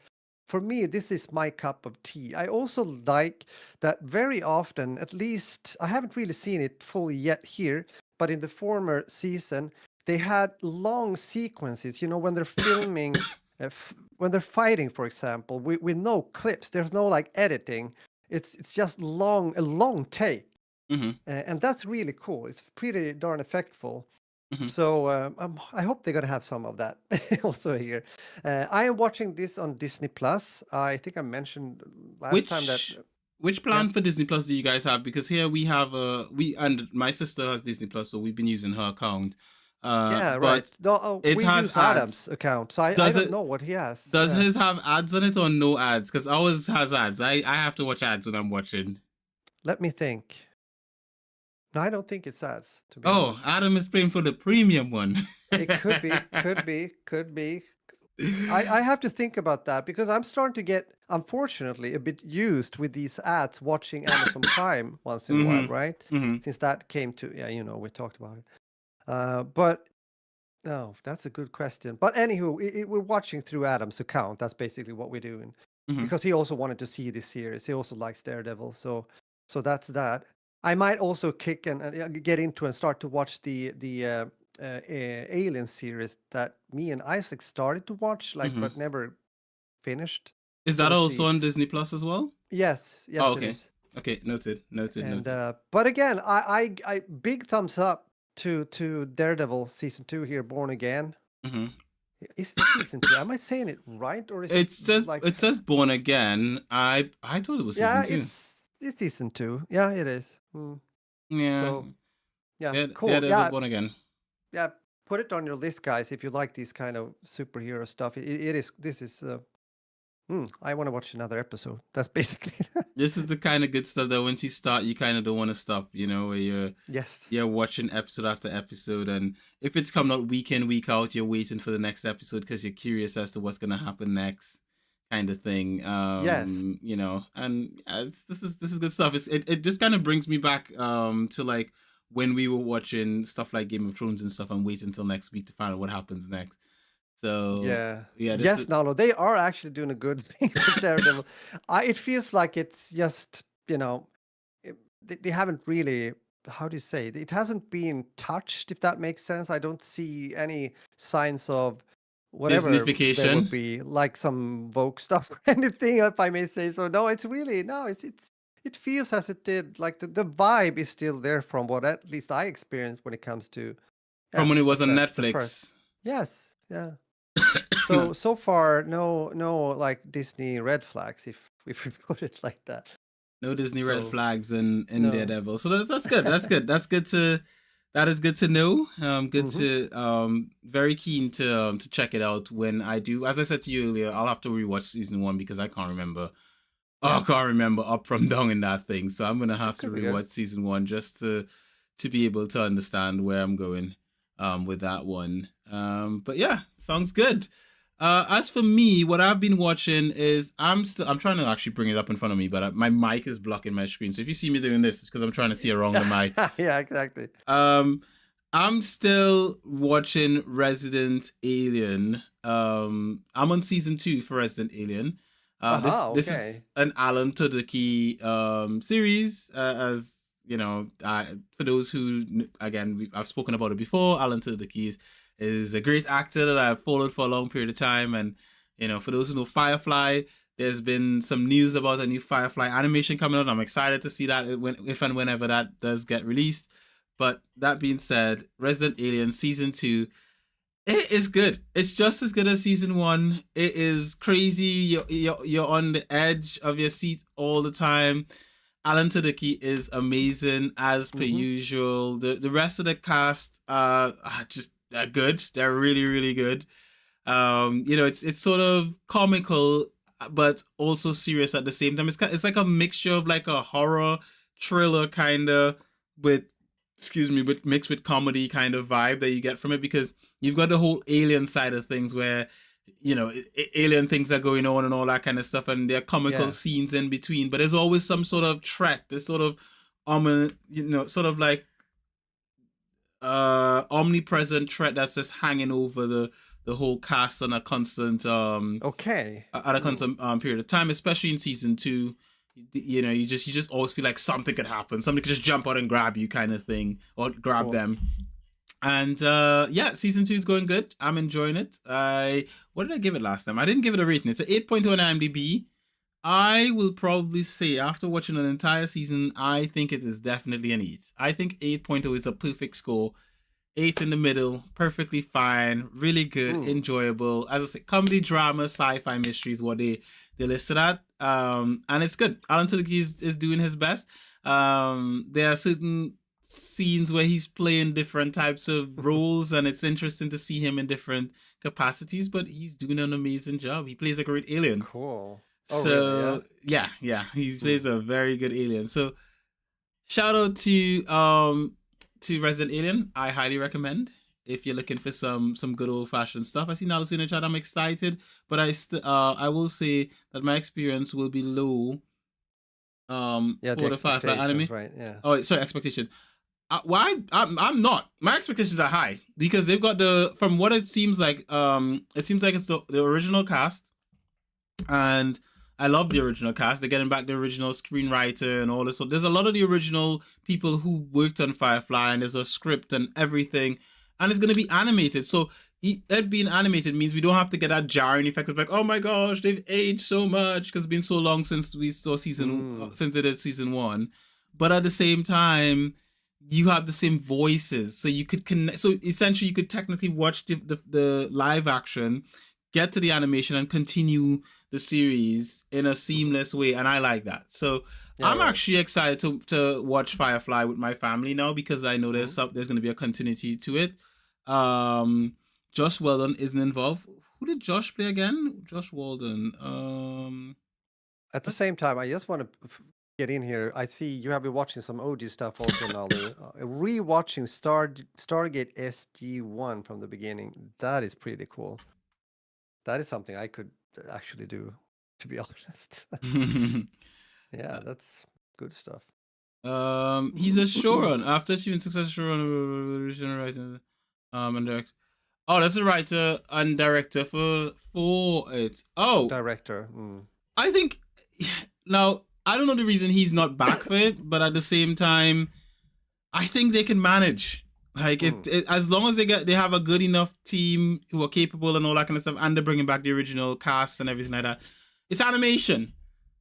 for me this is my cup of tea. I also like that very often, at least I haven't really seen it fully yet here, but in the former season they had long sequences. When they're filming, when they're fighting, for example, with no clips. There's no like editing. It's just a long take, mhm, and that's really cool. It's pretty darn effectful. mhm. So I hope they're gonna have some of that also here. I am watching this on Disney Plus. I think I mentioned last time that, Which which yeah, plan for Disney Plus do you guys have? Because here we have we and my sister has Disney Plus, so we've been using her account. yeah, right. But No, oh, it we has use ads. Adam's account, so I Does don't it know what he has. does Yeah, his have ads on it or no ads? Because ours has ads. I have to watch ads when I'm watching. let me think. No, I don't think it's ads, to be Oh, honest. Adam is paying for the premium one. It could be, could be, could be. I have to think about that because I'm starting to get, unfortunately, a bit used with these ads watching Amazon Prime once in a while, Mm-hmm. right? Mm-hmm. Since that came to, yeah, we talked about it. But no, that's a good question. But anywho, we're watching through Adam's account. That's basically what we're doing Mm-hmm. because he also wanted to see this series. He also likes Daredevil, so that's that. I might also kick and get into and start to watch the Alien series that me and Isaac started to watch, like, Mm-hmm. but never finished. Is So that we'll also see. on Disney Plus as well? Yes, Oh, yes, it okay. is. Okay, noted, noted, And noted. but again, I big thumbs up to Daredevil season 2 here, Born Again. Mm-hmm. Is it season 2? Am I saying it right, or is it like? It says Born Again. I thought it was season Yeah, two. it's season 2. Yeah, it is. Yeah, So yeah, cool. Daredevil Yeah, Born Again. yeah. Put it on your list, guys, if you like these kind of superhero stuff. It is. This is. I want to watch another episode. That's basically. This is the kind of good stuff that once you start, you kind of don't want to stop. You know, where Yes. you're watching episode after episode, and if it's coming out week in week out, you're waiting for the next episode because you're curious as to what's gonna happen next, kind of thing. Yes. You know, and this is good stuff. It just kind of brings me back to like when we were watching stuff like Game of Thrones and stuff, and wait until next week to find out what happens next. So Yeah. yeah, this is Yes, Nalo. They are actually doing a good thing with Daredevil. It feels like it's just, they haven't really, how do you say it? It hasn't been touched, if that makes sense. I don't see any signs of whatever there Disneyfication. would be, like some Vogue stuff or anything, if I may say so. No, it's really, no, it feels as it did. Like the vibe is still there from what at least I experienced when it comes to, From yeah, when it I was on said the first. Netflix. Yes, yeah. So far, no, like Disney red flags, if we put it like that. No Disney red So flags in no. Daredevil. So that's good. That's good. That is good to know. Good Mm-hmm. to very keen to check it out when I do. As I said to you earlier, I'll have to rewatch season 1 because I can't remember. Yeah. I can't remember up from down in that thing. So I'm gonna have to Could be good. rewatch season 1 just to be able to understand where I'm going with that one. But yeah, sounds good. As for me, what I've been watching is I'm trying to actually bring it up in front of me, but my mic is blocking my screen. So if you see me doing this, it's because I'm trying to see around the mic. Yeah, exactly. I'm still watching Resident Alien. I'm on season 2 for Resident Alien. This is Okay. an Alan Tudyk series. As you know, for those who again I've spoken about it before. Alan Tudyk is a great actor that I've followed for a long period of time, and you know, for those who know Firefly, there's been some news about a new Firefly animation coming out. I'm excited to see that if and whenever that does get released. But that being said, Resident Alien season 2, it is good. It's just as good as season 1. It is crazy. You're on the edge of your seat all the time. Alan Tudyk is amazing as per usual. The rest of the cast are just good. They're really really good. You know, it's sort of comical but also serious at the same time. It's like a mixture of like a horror thriller kind of with with mixed with comedy kind of vibe that you get from it, because you've got the whole alien side of things where you know alien things are going on and all that kind of stuff, and there are comical scenes in between, but there's always some sort of threat, this sort of sort of like omnipresent threat that's just hanging over the whole cast on a constant Okay. at a constant period of time, especially in season 2. You know, you just always feel like something could happen, something could just jump out and grab you kind of thing, or grab them. And yeah, season 2 is going good. I'm enjoying it. What did I give it last time? I didn't give it a rating. It's an 8.0 on IMDb. I will probably say, after watching an entire season, I think it is definitely an 8. I think 8.0 is a perfect score. 8 in the middle, perfectly fine, really good, enjoyable. As I said, comedy, drama, sci-fi, mystery is what they listed at. And it's good. Alan Tudyk is doing his best. There are certain scenes where he's playing different types of roles, and it's interesting to see him in different capacities, but he's doing an amazing job. He plays a great alien. Cool. Oh, so really? Yeah. He plays a very good alien. So shout out to Resident Alien. I highly recommend. if you're looking for some good old fashioned stuff. I see Nalos in the chat. I'm excited, but I will say that my experience will be low Yeah, the for the Firefly expectations, anime. right? Yeah. Oh, sorry, expectation. Why I'm not. My expectations are high because they've got the from what it seems like. It seems like it's the original cast, and I love the original cast. They're getting back the original screenwriter and all this. So there's a lot of the original people who worked on Firefly, and there's a script and everything, and it's gonna be animated. So it being animated means we don't have to get that jarring effect of like, oh my gosh, they've aged so much because it's been so long since we saw since they did season one. But at the same time, you have the same voices, so you could connect. So essentially, you could technically watch the live action, get to the animation, and continue the series in a seamless way, and I like that. So Yeah, I'm right. actually excited to watch Firefly with my family now because I know there's Mhm. there's going to be a continuity to it. Josh Weldon isn't involved. Who did Josh play again? Josh Walden. At the same time, I just want to get in here. I see you have been watching some OG stuff also, Nolly. Rewatching Stargate SG-1 from the beginning. That is pretty cool. That is something I could actually do, to be honest. Yeah, that's good stuff. He's a showrunner after achieving success showrunner original writing, and direct. Oh, that's a writer and director for it. Oh, Director. I think now I don't know the reason he's not back for it, but at the same time, I think they can manage. Like it as long as they have a good enough team who are capable and all that kind of stuff, and they're bringing back the original cast and everything like that. It's animation.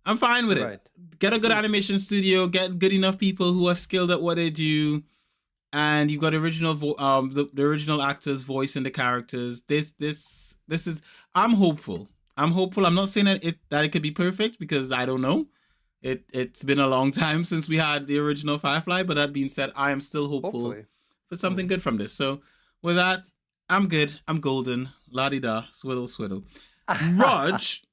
I'm fine with it. Right. Get a good animation studio. Get good enough people who are skilled at what they do, and you've got the original actors voicing the characters. This is. I'm hopeful. I'm hopeful. I'm not saying that it could be perfect because I don't know. It's been a long time since we had the original Firefly, but that being said, I am still hopeful Hopefully. for something good from this. So with that, I'm good. I'm golden. La di da, swiddle swiddle. Raj,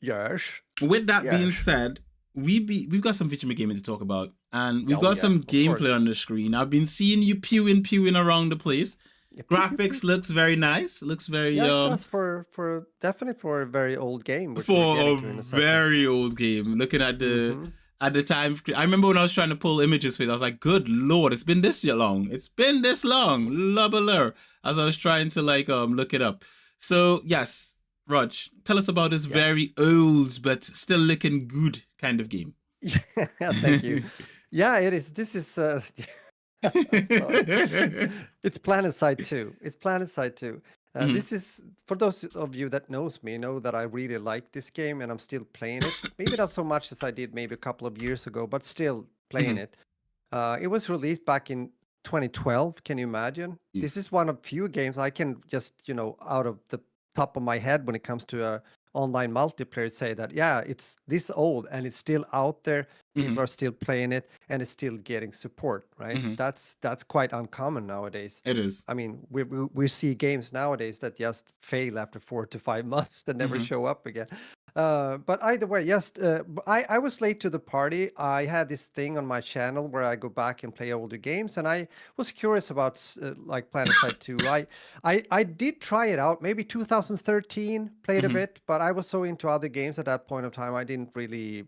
Yes. with that being Yes. said, we've got some feature gaming to talk about, and we've Oh, got yeah, some of gameplay course. on the screen. I've been seeing you pewing around the place. Yeah, pew, pew, Graphics pew. looks very nice. Looks very Yeah, it does for definitely for a very old game, which we're for getting a to in a second. very old game. Looking at Mm-hmm. the time, I remember when I was trying to pull images for it. I was like, "Good lord, it's been this long. It's been this long." Lubber, as I was trying to look it up. So yes, Raj, tell us about this Yeah. very old but still looking good kind of game. Yeah, thank you. Yeah, it is. This is it's Planetside 2. It's Planetside 2. This is for those of you that knows me know that I really like this game and I'm still playing it. Maybe not so much as I did maybe a couple of years ago, but still playing it. It was released back in 2012. Can you imagine? This is one of few games I can just, out of the top of my head when it comes to online multiplayer say that, yeah, it's this old and it's still out there. People are still playing it and it's still getting support, right? That's quite uncommon nowadays. It is. I mean, we see games nowadays that just fail after 4 to 5 months that never show up again. But either way, yes, I was late to the party. I had this thing on my channel where I go back and play older games, and I was curious about like Planetside 2. I did try it out, maybe 2013, played a bit, but I was so into other games at that point of time, I didn't really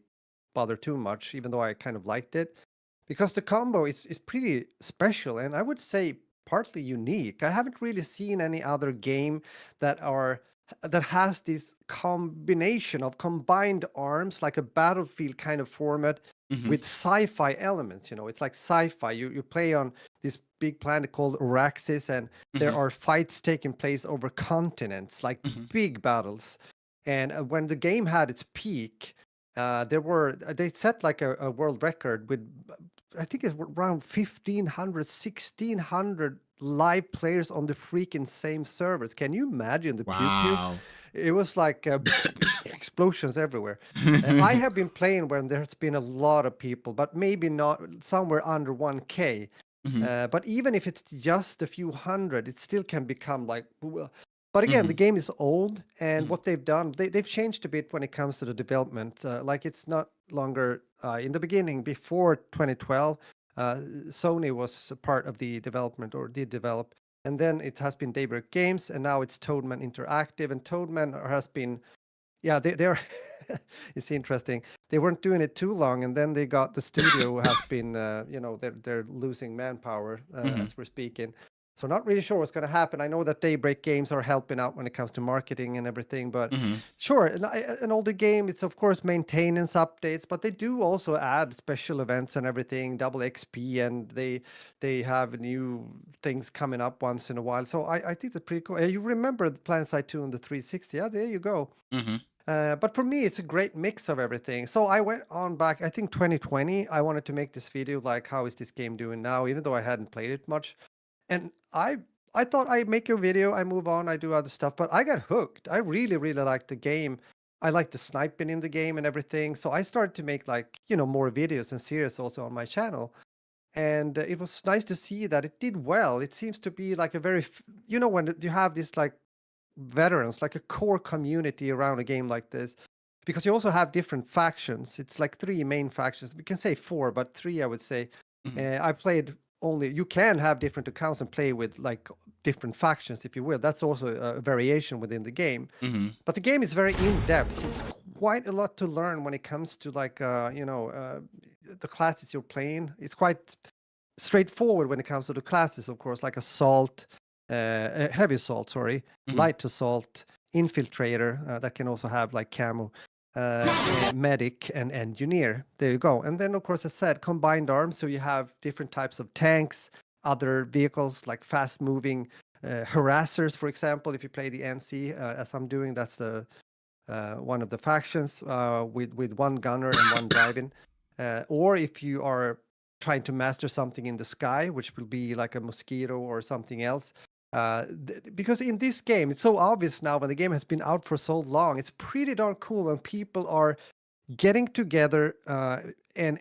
bother too much, even though I kind of liked it, because the combo is pretty special, and I would say partly unique. I haven't really seen any other game that has this combination of combined arms, like a battlefield kind of format with sci-fi elements. It's like sci-fi. You play on this big planet called Araxis, and there are fights taking place over continents, like big battles. And when the game had its peak, they set like a world record with, I think it's around 1,500, 1,600 live players on the freaking same servers. Can you imagine the pew pew? Wow. It was like explosions everywhere. I have been playing when there's been a lot of people, but maybe not somewhere under 1K. But even if it's just a few hundred, it still can become like. But again, the game is old, and what they've done, they've changed a bit when it comes to the development. Like it's not longer in the beginning, before 2012, Sony was a part of the development or did develop. and then it has been Daybreak Games, and now it's Toadman Interactive. And Toadman has been, yeah, they're it's interesting. They weren't doing it too long, and then they got the studio who has been, they're losing manpower Mm-hmm. as we're speaking. So not really sure what's going to happen. I know that Daybreak Games are helping out when it comes to marketing and everything, but Mm-hmm. sure, an older game, it's of course maintenance updates, but they do also add special events and everything, double XP, and they have new things coming up once in a while. So I think that's pretty cool. You remember the Planetside 2 on the 360? Yeah, there you go. Mm-hmm. But for me, it's a great mix of everything. So I went on back, I think 2020, I wanted to make this video like, how is this game doing now, even though I hadn't played it much. And I thought I make a video, I move on, I do other stuff, but I got hooked. I really, really liked the game. I liked the sniping in the game and everything. So I started to make like, more videos and series also on my channel. And it was nice to see that it did well. It seems to be like a very, when you have this like veterans, like a core community around a game like this, because you also have different factions. It's like three main factions. We can say four, but three, I would say. I played only, you can have different accounts and play with like different factions, if you will. That's also a variation within the game. Mm-hmm. But the game is very in depth. It's quite a lot to learn when it comes to like, the classes you're playing. It's quite straightforward when it comes to the classes, of course, like assault, heavy assault, sorry, light assault, infiltrator, that can also have like camo, medic, and engineer. There you go. And then, of course, as I said, combined arms. So you have different types of tanks, other vehicles like fast moving harassers, for example. If you play the NC, as I'm doing, that's the one of the factions with one gunner and one driving. Or if you are trying to master something in the sky, which will be like a mosquito or something else. Because in this game, it's so obvious now when the game has been out for so long, it's pretty darn cool when people are getting together and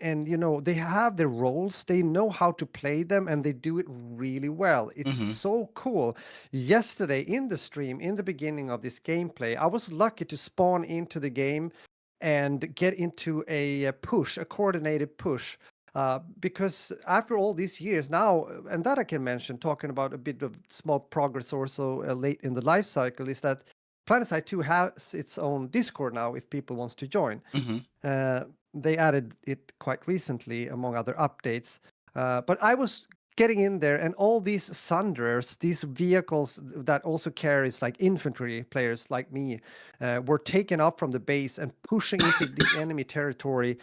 they have their roles, they know how to play them, and they do it really well. It's so cool. Yesterday in the stream, in the beginning of this gameplay, I was lucky to spawn into the game and get into a coordinated push. Because after all these years now, and that I can mention, talking about a bit of small progress also late in the life cycle, is that Planetside 2 has its own Discord now if people wants to join. They added it quite recently, among other updates. But I was getting in there, and all these Sunderers, these vehicles that also carries like infantry players like me, were taken up from the base and pushing into the enemy territory.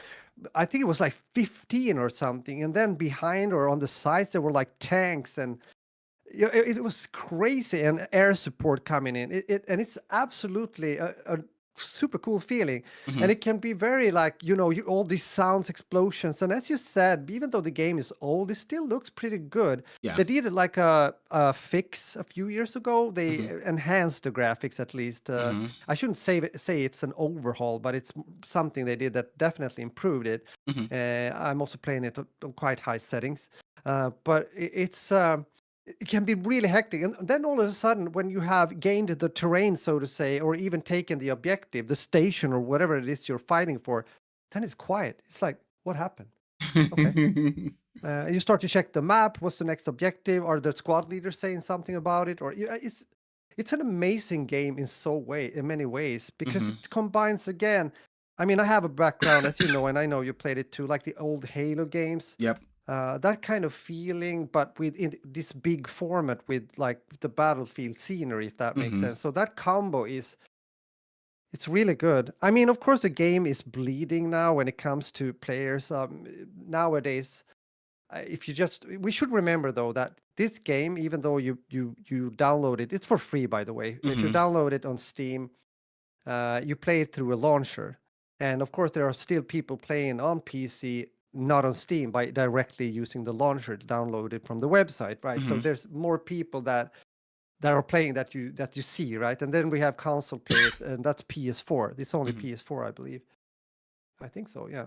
I think it was like 15 or something, and then behind or on the sides there were like tanks, and it was crazy, and air support coming in. And it's absolutely a super cool feeling, and it can be very like all these sounds, explosions, and as you said, even though the game is old, it still looks pretty good. Yeah. They did like a fix a few years ago. They enhanced the graphics at least. I shouldn't say it's an overhaul, but it's something they did that definitely improved it. I'm also playing it on quite high settings, but it can be really hectic. And then all of a sudden, when you have gained the terrain, so to say, or even taken the objective, the station, or whatever it is you're fighting for, then it's quiet. It's like, what happened? Okay. You start to check the map. What's the next objective? Are the squad leaders saying something about it? Or it's an amazing game in many ways, because it combines, again, I mean, I have a background, as you know, and I know you played it too, like the old Halo games. Yep. That kind of feeling, but in this big format with like the battlefield scenery, if that makes sense. So that combo it's really good. I mean, of course, the game is bleeding now when it comes to players. Nowadays, we should remember though that this game, even though you download it, it's for free, by the way. If you download it on Steam, you play it through a launcher, and of course, there are still people playing on PC, not on Steam, by directly using the launcher to download it from the website, right? So there's more people that are playing that you see, right? And then we have console players, and that's PS4. It's only PS4, I believe. I think so, yeah.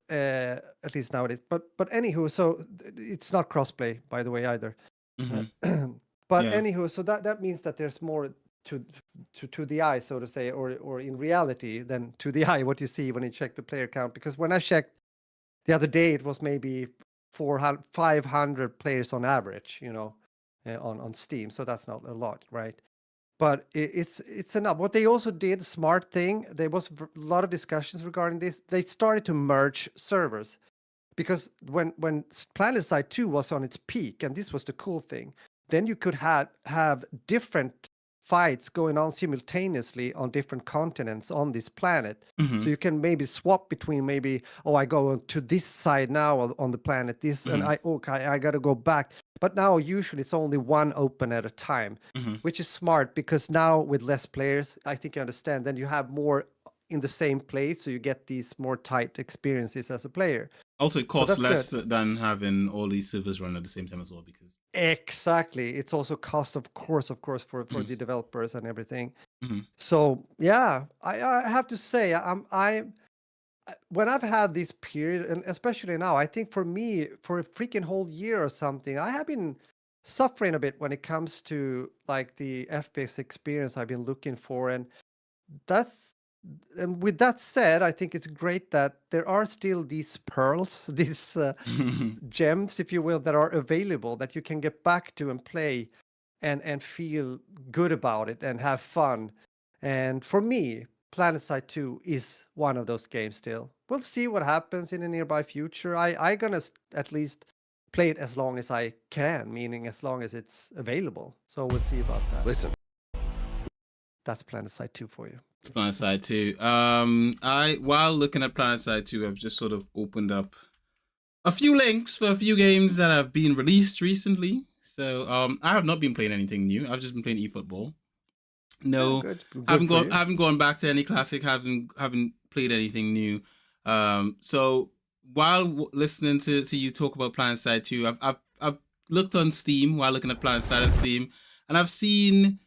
At least nowadays. But anywho, so it's not crossplay, by the way, either. But anywho, so that means that there's more to the eye, so to say, or in reality than to the eye, what you see when you check the player count. Because when I checked the other day, it was maybe 400, 500 players on average, on Steam, so that's not a lot, right? But it's enough. What they also did, smart thing, there was a lot of discussions regarding this. They started to merge servers because when Planetside 2 was on its peak, and this was the cool thing, then you could have different fights going on simultaneously on different continents on this planet. So you can maybe swap between maybe, I go to this side now on the planet, this, and I got to go back. But now usually it's only one open at a time, which is smart because now with less players, I think you understand, then you have more in the same place, so you get these more tight experiences as a player. Also, it costs less than having all these servers run at the same time as well, because exactly, it's also cost, of course, for the developers and everything. So yeah, I have to say, I when I've had this period, and especially now, I think for me, for a freaking whole year or something, I have been suffering a bit when it comes to like the FPS experience I've been looking for, and with that said, I think it's great that there are still these pearls, these gems, if you will, that are available that you can get back to and play and feel good about it and have fun. And for me, Planetside 2 is one of those games still. We'll see what happens in the nearby future. I gonna at least play it as long as I can, meaning as long as it's available. So we'll see about that. Listen. That's Planetside 2 for you. It's Planetside 2. While looking at Planetside 2, I've just sort of opened up a few links for a few games that have been released recently. So I have not been playing anything new. I've just been playing eFootball. No, good haven't gone back to any classic. Haven't played anything new. So while listening to you talk about Planetside 2, I've looked on Steam while looking at Planetside on Steam, and I've seen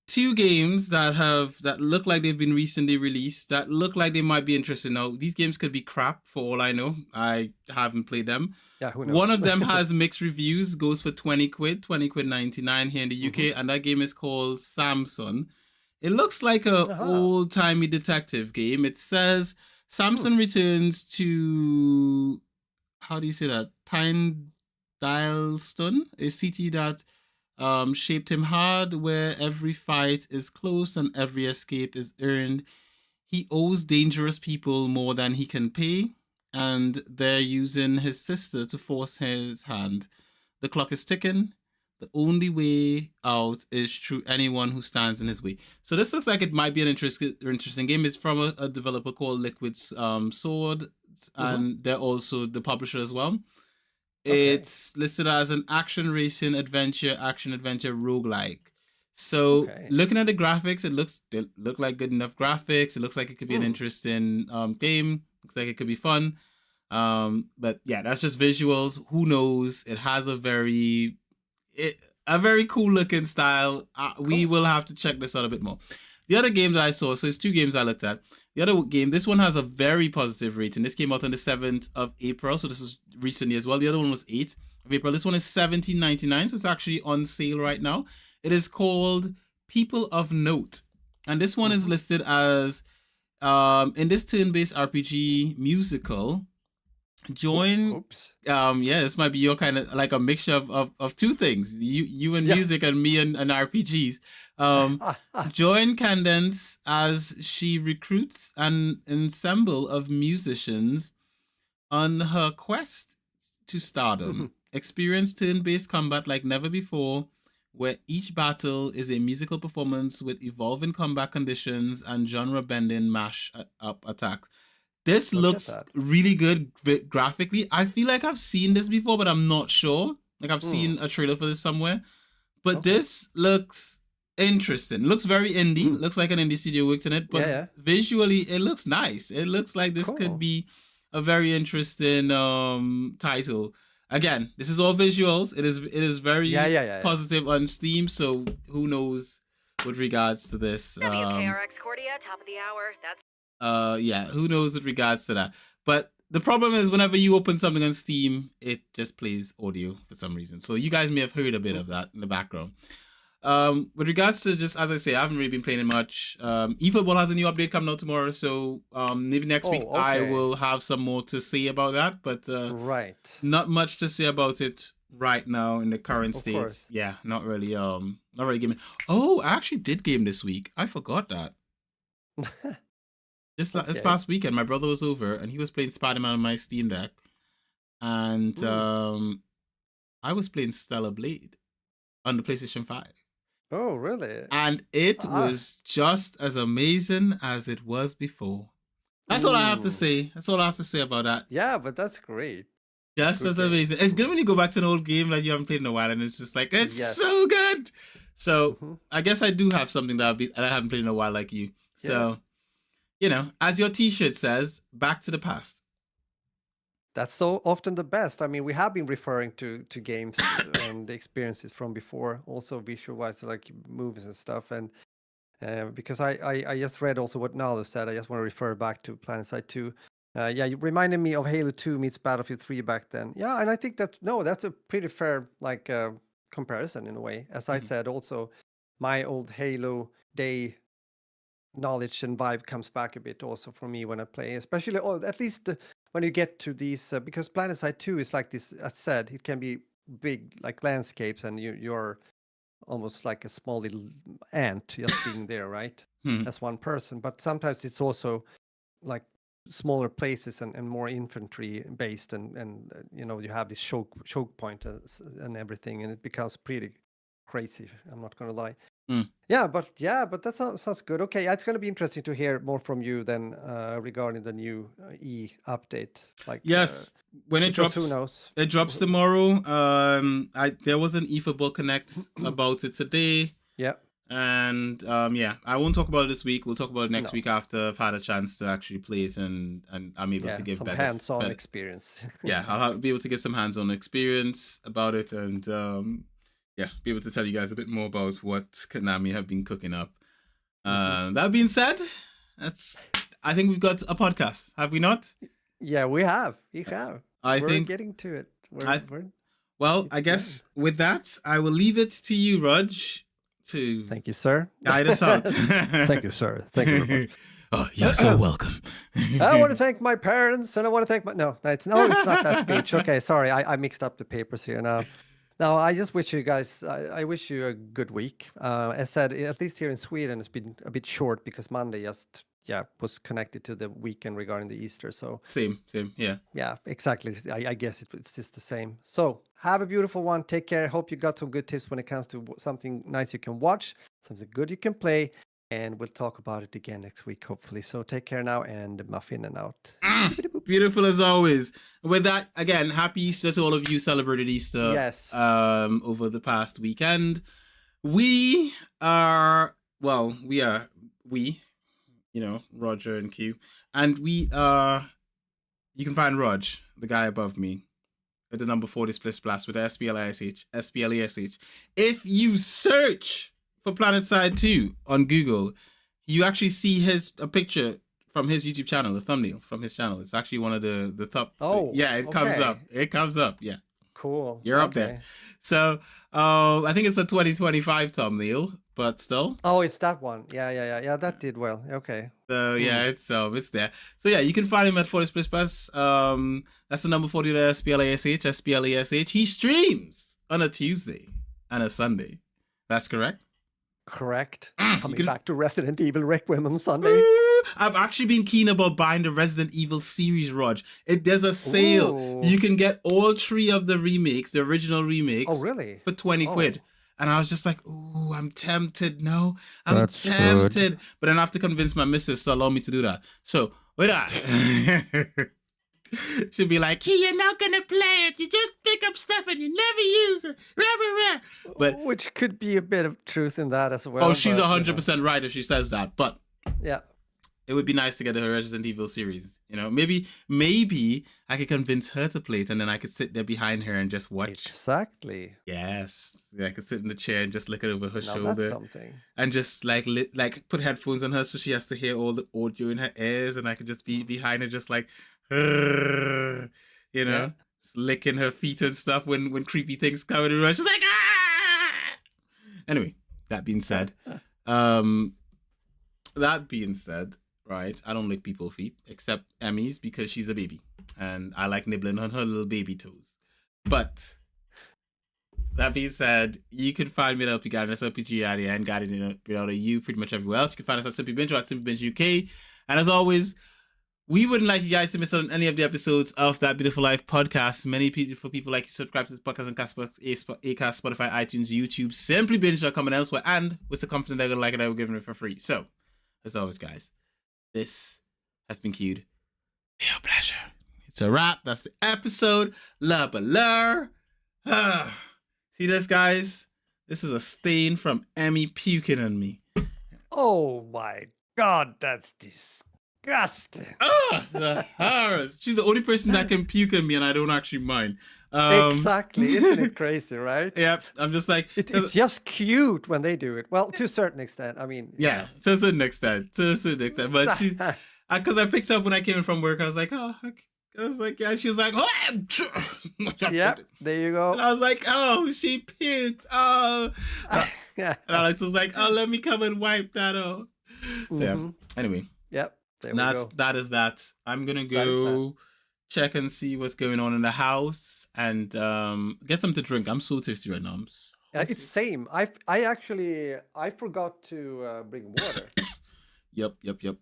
two games that look like they've been recently released, that look like they might be interesting. Now, these games could be crap for all I know. I haven't played them. Yeah, who knows? One of them has mixed reviews, goes for 20 quid 99 here in the UK, and that game is called Samson. It looks like a old-timey detective game. It says Samson returns to, how do you say that? Tyndalston, a city that shaped him hard, where every fight is close and every escape is earned. He owes dangerous people more than he can pay, and they're using his sister to force his hand. The clock is ticking. The only way out is through anyone who stands in his way. So this looks like it might be an interesting game. It's from a developer called Liquid Sword, and they're also the publisher as well. Okay. It's listed as an action adventure roguelike. So looking at the graphics, they look like good enough graphics. It looks like it could be an interesting game. Looks like it could be fun. But yeah, that's just visuals. Who knows? It has a very cool looking style. We will have to check this out a bit more. The other game that I saw, so it's two games I looked at. The other game, this one has a very positive rating. This came out on the 7th of April, so this is recently as well. The other one was 8th of April. This one is $17.99, so it's actually on sale right now. It is called People of Note, and this one is listed as in this turn-based RPG musical. Join. This might be your kind of like a mixture of two things. You and music, and me and RPGs. Join Cadence as she recruits an ensemble of musicians on her quest to stardom. Experience turn-based combat like never before, where each battle is a musical performance with evolving combat conditions and genre-bending mash-up attacks. This looks really good graphically. I feel like I've seen this before, but I'm not sure. Like I've seen a trailer for this somewhere. But this looks interesting. Looks very indie. Looks like an indie studio worked on it. But visually, it looks nice. It looks like this could be a very interesting title. Again, this is all visuals. It is very positive on Steam. So who knows with regards to this. WKRX Cordia, top of the hour. That's who knows with regards to that. But the problem is whenever you open something on Steam, it just plays audio for some reason. So you guys may have heard a bit of that in the background. With regards to, just as I say, I haven't really been playing it much. eFootball has a new update coming out tomorrow, so maybe next week I will have some more to say about that. But not much to say about it right now in the current Of state, course. yeah, not really gaming. Oh, I actually did game this week. I forgot that. This Okay. past weekend, my brother was over and he was playing Spider-Man on my Steam Deck, and I was playing Stellar Blade on the PlayStation 5. Oh, really? And it Ah. was just as amazing as it was before. That's all I have to Mm. say. That's all I have to say about that. Yeah, but that's great. Just Good as game. amazing. It's good when you go back to an old game that you haven't played in a while, and it's just like it's Yes. so good. So Mm-hmm. I guess I do have something that I haven't played in a while, like you. So as your T-shirt says, back to the past. That's so often the best. I mean, we have been referring to games and the experiences from before, also visual-wise, like movies and stuff. And because I just read also what Nalo said, I just want to refer back to Planetside 2. Yeah, you reminded me of Halo 2 meets Battlefield 3 back then. Yeah, and I think that's a pretty fair comparison in a way. As I said, also my old Halo day knowledge and vibe comes back a bit also for me when I play, especially at least when you get to these because Planetside 2 is like this. As said, it can be big like landscapes, and you're almost like a small little ant just being there, right? As one person. But sometimes it's also like smaller places and more infantry based, and you have this choke point and everything, and it becomes pretty crazy. I'm not gonna lie. Yeah, but that sounds good. Okay, it's gonna be interesting to hear more from you then regarding the new E update. Yes, when it because who drops, knows? it drops tomorrow. There was an eFootball Connect about it today. Yeah. And I won't talk about it this week. We'll talk about it next No. week after I've had a chance to actually play it, and I'm able to give some better hands-on experience. Yeah, be able to give some hands-on experience about it, and be able to tell you guys a bit more about what Konami have been cooking up. That being said, I think we've got a podcast, have we not? Yeah, we have. We're getting to it. I guess with that, I will leave it to you, Raj, to thank you, sir. Guide us out. Thank you, sir. Thank you very much. Oh, you're so welcome. I want to thank my parents, and I want to thank my it's not that speech. Okay, sorry, I mixed up the papers here now. No, I just wish you guys. I wish you a good week. As said, at least here in Sweden, it's been a bit short because Monday just was connected to the weekend regarding the Easter. So same, yeah. Yeah, exactly. I guess it's just the same. So have a beautiful one. Take care. Hope you got some good tips when it comes to something nice you can watch, something good you can play, and we'll talk about it again next week, hopefully. So take care now, and muffin and out. Beautiful as always. With that, again, happy Easter to all of you celebrated Easter. Yes. Over the past weekend. We, Roger and Q, and you can find Raj, the guy above me, at the number 40 Splish Splash with the SPLASH. If you search for Planetside 2 on Google, you actually see a picture from his YouTube channel, a thumbnail from his channel. It's actually one of the top. Oh, it comes up. It comes up. Yeah. Cool. You're up there. So, I think it's a 2025 thumbnail, but still. Oh, it's that one. Yeah. That did well. Okay. So it's there. So yeah, you can find him at 40 Splish Plus. That's the number 40 to SPLASH. He streams on a Tuesday and a Sunday. That's correct. Correct. Coming back to Resident Evil Requiem on Sunday. I've actually been keen about buying the Resident Evil series, Rog. There's a sale. Ooh. You can get all 3 of the remakes, the original remakes. Oh, really? For 20 quid. And I was just like, ooh, I'm tempted. No, I'm tempted. Good. But then I have to convince my missus to allow me to do that. So, with that, she'll be like, hey, you're not going to play it. You just pick up stuff and you never use it. But, which could be a bit of truth in that as well. Oh, she's 100% right if she says that. But yeah, it would be nice to get her Resident Evil series. Maybe I could convince her to play it, and then I could sit there behind her and just watch. Exactly. Yes, I could sit in the chair and just look over her shoulder. That's something. And just like put headphones on her so she has to hear all the audio in her ears, and I could just be behind her, just like, just licking her feet and stuff when creepy things come in the room. She's like, ah! Anyway, that being said, right, I don't lick people's feet except Emmy's because she's a baby and I like nibbling on her little baby toes. But that being said, you can find me at LP Garden, that's LPG area, and Garden without a U pretty much everywhere else. You can find us at Simply Binge or at Simply Binge UK. And as always, we wouldn't like you guys to miss out on any of the episodes of That Beautiful Life podcast. Many beautiful people like to subscribe to this podcast on Castbox, Acast, Spotify, iTunes, YouTube, simplybinge.com and elsewhere. And with the confidence they're going to like it, I will give it for free. So, as always, guys, this has been queued. Real pleasure. It's a wrap. That's the episode. La blah. See this, guys? This is a stain from Emmy puking on me. Oh my God, that's disgusting. The horrors. She's the only person that can puke on me, and I don't actually mind. Exactly. Isn't it crazy, right? Yep. I'm just like... It's just cute when they do it. Well, to a certain extent. I mean... Yeah, to a certain extent. But she's... Because I picked up when I came in from work, I was like, oh... I was like, yeah. She was like, oh! Yep, there you go. And I was like, oh, she puked. Oh. Yeah. And Alex was like, oh, let me come and wipe that off. So, yeah. Anyway. Yep. There we go. That is that. I'm going to go check and see what's going on in the house and get something to drink. I'm so thirsty right now. It's same. I forgot to bring water. Yep.